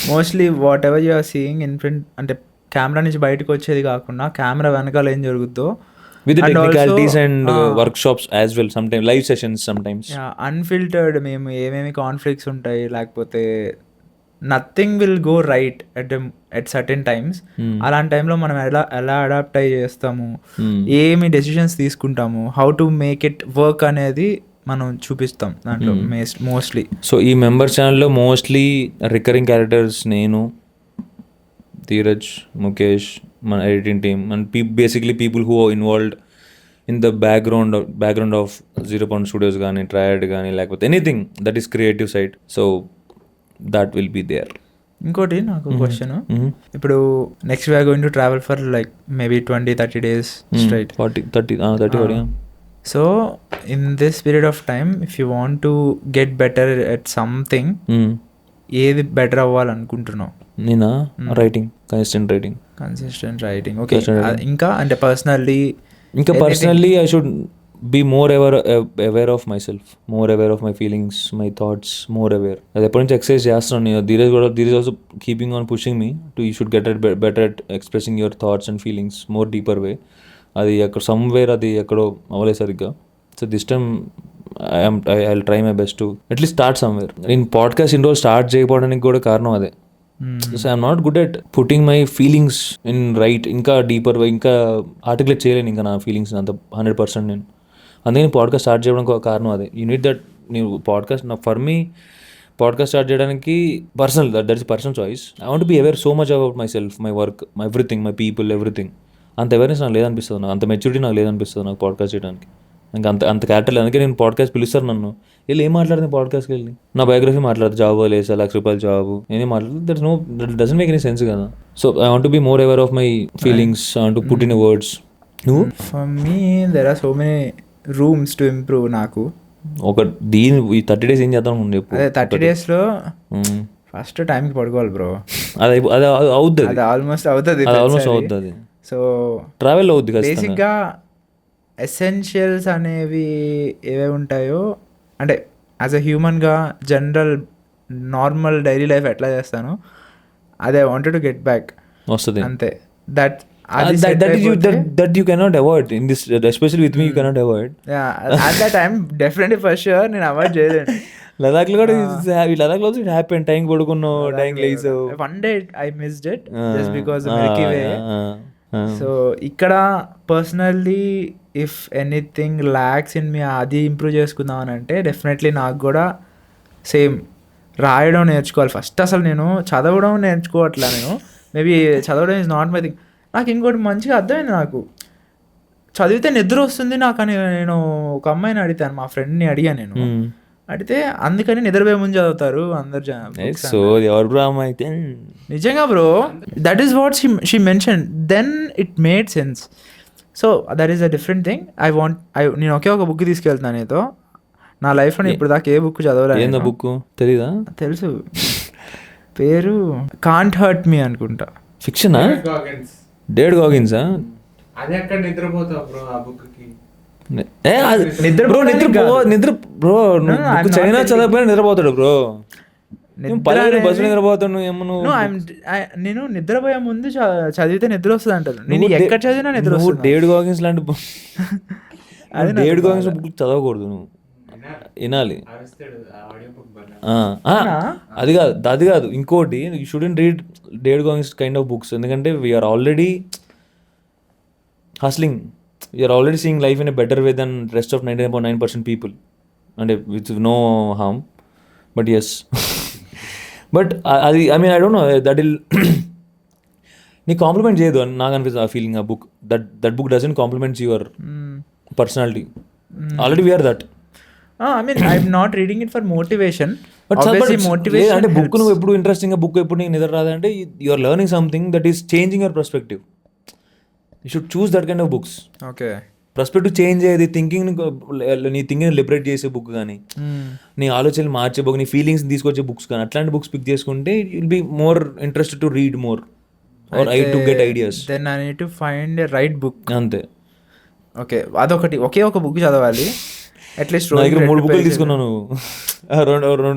Mostly whatever you are seeing in front, అంటే camera నుంచి బయటకు వచ్చేది కాకుండా కెమెరా వెనకాల ఏం జరుగుద్దో with the technicalities and workshops as well, sometimes live sessions, sometimes unfiltered. మేము ఏమేమి conflicts ఉంటాయి, లేకపోతే nothing will go right at certain times. అలాంటి టైంలో మనం ఎలా అడాప్ట్ అయ్యి చేస్తాము, ఏమి డెసిషన్స్ తీసుకుంటాము, how to make it work అనేది మనం చూపిస్తాం దాంట్లో మోస్ట్లీ. సో ఈ మెంబర్ ఛానల్లో మోస్ట్లీ రికరింగ్ క్యారెక్టర్స్ నేను, ధీరజ్, ముఖేష్, మన editing team and basically people who are involved in the background of 0.1 studios కానీ, ట్రయడ్ కానీ, లేకపోతే anything that is creative side. So that will be there. ఇంకోటి నాకు క్వశ్చన్, ఇప్పుడు next we're going to travel for like maybe 20-30 days straight. 30. So in this period of time, if you want to get better at something, ఏది better అవ్వాలనుకుంటున్నావు? నేనా? Writing, consistent writing. Okay. ఇంకా అంటే personally I should be more aware of myself, more aware of my feelings, my thoughts, more aware. అది ఎప్పటి నుంచి exercise చేస్తున్నాను నేను. Dheeraj also keeping on pushing me to you should get better at expressing your thoughts and feelings more deeper way. అది అక్కడ somewhere అది ఎక్కడో అవ్వలేదు సరిగ్గా. So this time I will try my best to at least start somewhere. నేను podcast in రోజు start చేయకపోవడానికి కూడా కారణం అదే. So I'm not good at putting my feelings in right, ఇంకా డీపర్ వే, ఇంకా ఆర్టికులేట్ చేయలేను ఇంకా నా ఫీలింగ్స్ అంత 100% నేను. అందుకే నేను పాడ్కాస్ట్ స్టార్ట్ చేయడానికి ఒక కారణం అదే. You need that. నేను podcast for me podcast start చేయడానికి personal, that is personal choice. I want be aware so much about myself, my work, my everything, my people, everything. అంత awareness నాకు లేదనిపిస్తుంది, నాకు అంత మెచ్యూరిటీ నాకు లేదనిపిస్తుంది నాకు పాడ్కాస్ట్ చేయడానికి. ఇంకా అంత క్యారెక్టర్. అందుకే నేను పాడ్కాస్ట్ పిలుస్తారు నన్ను, వెళ్ళి ఏం మాట్లాడుతుంది పాడ్కాస్ట్కి వెళ్ళి, నా బయోగ్రఫీ మాట్లాడుతుంది, జాబ్ లేదు, ₹1,00,000 జాబ్, నేనేం మాట్లాడుతుంది, that doesn't make any sense కదా. So I want to be more aware of my feelings, I want to put in words. నువ్వు? For me there are so many rooms to improve. నాకు ఒక దీని ఈ 30 days ఏం చేద్దాం అనుకుంటే చెప్పు. అదే 30 daysలో మ్మ్. ఫస్ట్ టైంకి పడుకోవాలి బ్రో. అది అది అవుతుంది, అది ఆల్మోస్ట్ అవుతుంది. అది ఆల్మోస్ట్ అవుతుంది. సో ట్రావెల్ అవుద్ది ఖచ్చితంగా. బేసిక్గా ఎసెన్షియల్స్ అనేవి ఏవేవి ఉంటాయో, అంటే యాజ్ అ హ్యూమన్గా జనరల్ నార్మల్ డైలీ లైఫ్ ఎట్లా చేస్తానో అదే వాంటెడ్ టు గెట్ బ్యాక్ వస్తుంది అంతే. That that you cannot avoid in this, especially with me you cannot avoid. at that time definitely for sure నేను అవాయిడ్ చేయలేను. లదాఖ్లో కూడా లదాఖ్లో ఇట్ హ్యాపెన్. టైం పడుకున్నావు, టైం లేసావు. One day I missed it just because milky way. So ఇక్కడ personally if anything lacks in me అది improve చేసుకుందాం అని అంటే డెఫినెట్లీ నాకు కూడా సేమ్ రాయడం నేర్చుకోవాలి ఫస్ట్. అసలు నేను చదవడం నేర్చుకోవట్లా. నేను మేబీ చదవడం ఈజ్ నాట్ మై థింగ్. నాకు ఇంకోటి మంచిగా అర్థమైంది, నాకు చదివితే నిద్ర వస్తుంది నాకు అని నేను ఒక అమ్మాయిని అడిగాను, మా ఫ్రెండ్ని అడిగాను నేను. అడిగితే అందుకని నిద్రపోయే ముందు చదువుతారు అందరు. సో ఎవరు బ్రో అమ్మాయి అయితే? నిజంగా bro, that is what she mention. Then it made sense. So that is a different thing. నేను ఒకే ఒక బుక్ తీసుకెళ్తున్నాను నీతో. నా లైఫ్లో ఇప్పుడు దాకా ఏ బుక్ చదవలేదు. ఏందా బుక్ తెలీదా? తెలుసు, పేరు కాంట్ హర్ట్ మీ అనుకుంటా. ఫిక్షనా? డేవిడ్ గాగిన్సా? అది ఎక్కడ నిద్రపోతావు బ్రో ఆ బుక్కి? నిద్ర బ్రో చైనా చదవకపోయినా నిద్రపోతాడు బ్రో. బస్సు నిద్రపోతాడు ఏమో. నేను నిద్రపోయే ముందు చదివితే నిద్ర వస్తుంది అంటారు. నేను ఎక్కడ చదివినా నిద్ర వస్తుంది. డేవిడ్ గాగిన్స్ లాంటి డేవిడ్ గాగిన్స్ బుక్ చదవకూడదు, నువ్వు వినాలి. అది కాదు ఇంకోటి, you shouldn't read David Goggins kind of books. ఎందుకంటే we are already hustling, we are already seeing life in a better way than rest of 99.9% people, అంటే with no harm. But yes, but అది I mean I don't know that will నీ compliment చేయదు అని నాకు అనిపిస్తుంది. ఆ feeling, ఆ book that book doesn't compliments your personality. Already we are that. I mean, I'm not reading it for motivation. Motivation అంటే book నువ్వు ఎప్పుడు ఇంట్రెస్టింగ్ బుక్ ఎప్పుడు నీకు నిద్ర రాదంటే you are learning something that is changing your perspective. You should choose that kind of books. Okay, perspective change అయ్యేది, thinking నీ thinking liberate చేసే బుక్ కానీ, నీ ఆలోచనలు మార్చే బుక్, నీ ఫీలింగ్స్ తీసుకొచ్చే బుక్స్ కానీ, అట్లాంటి బుక్స్ పిక్ చేసుకుంటే will be more interested to read more or I to get ideas. Then I need to find a right book. అంతే. ఓకే, అదొకటి, ఒకే ఒక బుక్ చదవాలి అట్లీస్ట్. 3 బుక్లు తీసుకున్నాను,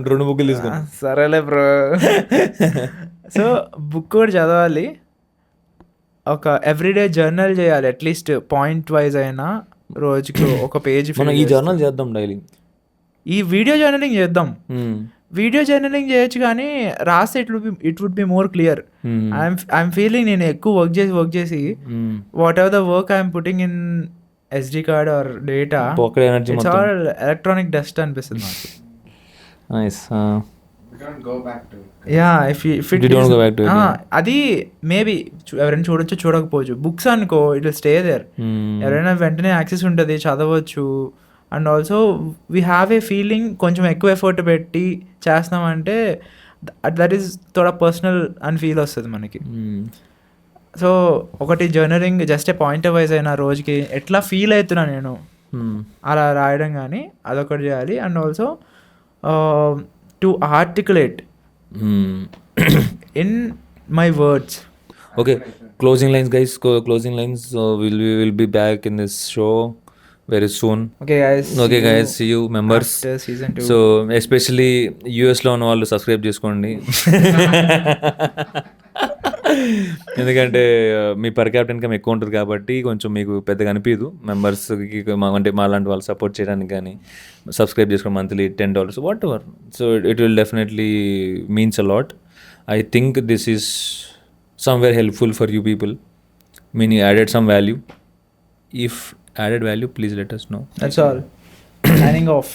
2 బుక్లు తీసుకున్నా. సరేలే బ్రో. సో బుక్ కూడా చదవాలి, ఒక ఎవ్రీడే జర్నల్ చేయాలి అట్లీస్ట్ పాయింట్ వైజ్ అయినా, రోజుకి ఒక పేజ్. మనం ఈ జర్నల్ చేద్దాం డైలీ. ఈ వీడియో జర్నలింగ్ చేద్దాం. వీడియో జర్నలింగ్ చేయొచ్చు కానీ రాస్తే it would be more clear. I'm feeling నేను ఎక్కువ వర్క్ చేసి whatever the work I'm putting in SD card or data, it's all electronic dust అనిపిస్తుంది నాకు. Nice. We can't go back to it. Yeah, if it don't go back to it. అది maybe ఎవరైనా చూడొచ్చు, చూడకపోవచ్చు. Books అనుకో it will stay there. ఎవరైనా వెంటనే access ఉంటుంది, చదవచ్చు. And also we have a feeling కొంచెం ఎక్కువ ఎఫర్ట్ పెట్టి చేస్తున్నామంటే దట్ ఈస్ థోడా పర్సనల్ అని ఫీల్ వస్తుంది మనకి. సో ఒకటి journaling just a point wise అయినా రోజుకి ఎట్లా ఫీల్ అవుతున్నా నేను అలా రాయడం కానీ అదొకటి చేయాలి. And also to articulate in my words. Okay, closing lines guys, closing lines. We'll be back in this show very soon. Okay guys, see you members after season 2. So especially US లో ఉన్న వాళ్ళు subscribe చేసుకోండి. ఎందుకంటే మీ per capital income ఎక్కువ ఉంటుంది కాబట్టి కొంచెం మీకు పెద్దగా అనిపించదు మెంబర్స్కి, అంటే మా లాంటి వాళ్ళు సపోర్ట్ చేయడానికి. కానీ సబ్స్క్రైబ్ చేసుకోండి monthly $10 what ever. So it will definitely means a lot. I think this is somewhere helpful for you people. Meaning added some value. If added value, please let us know. That's all. Signing off.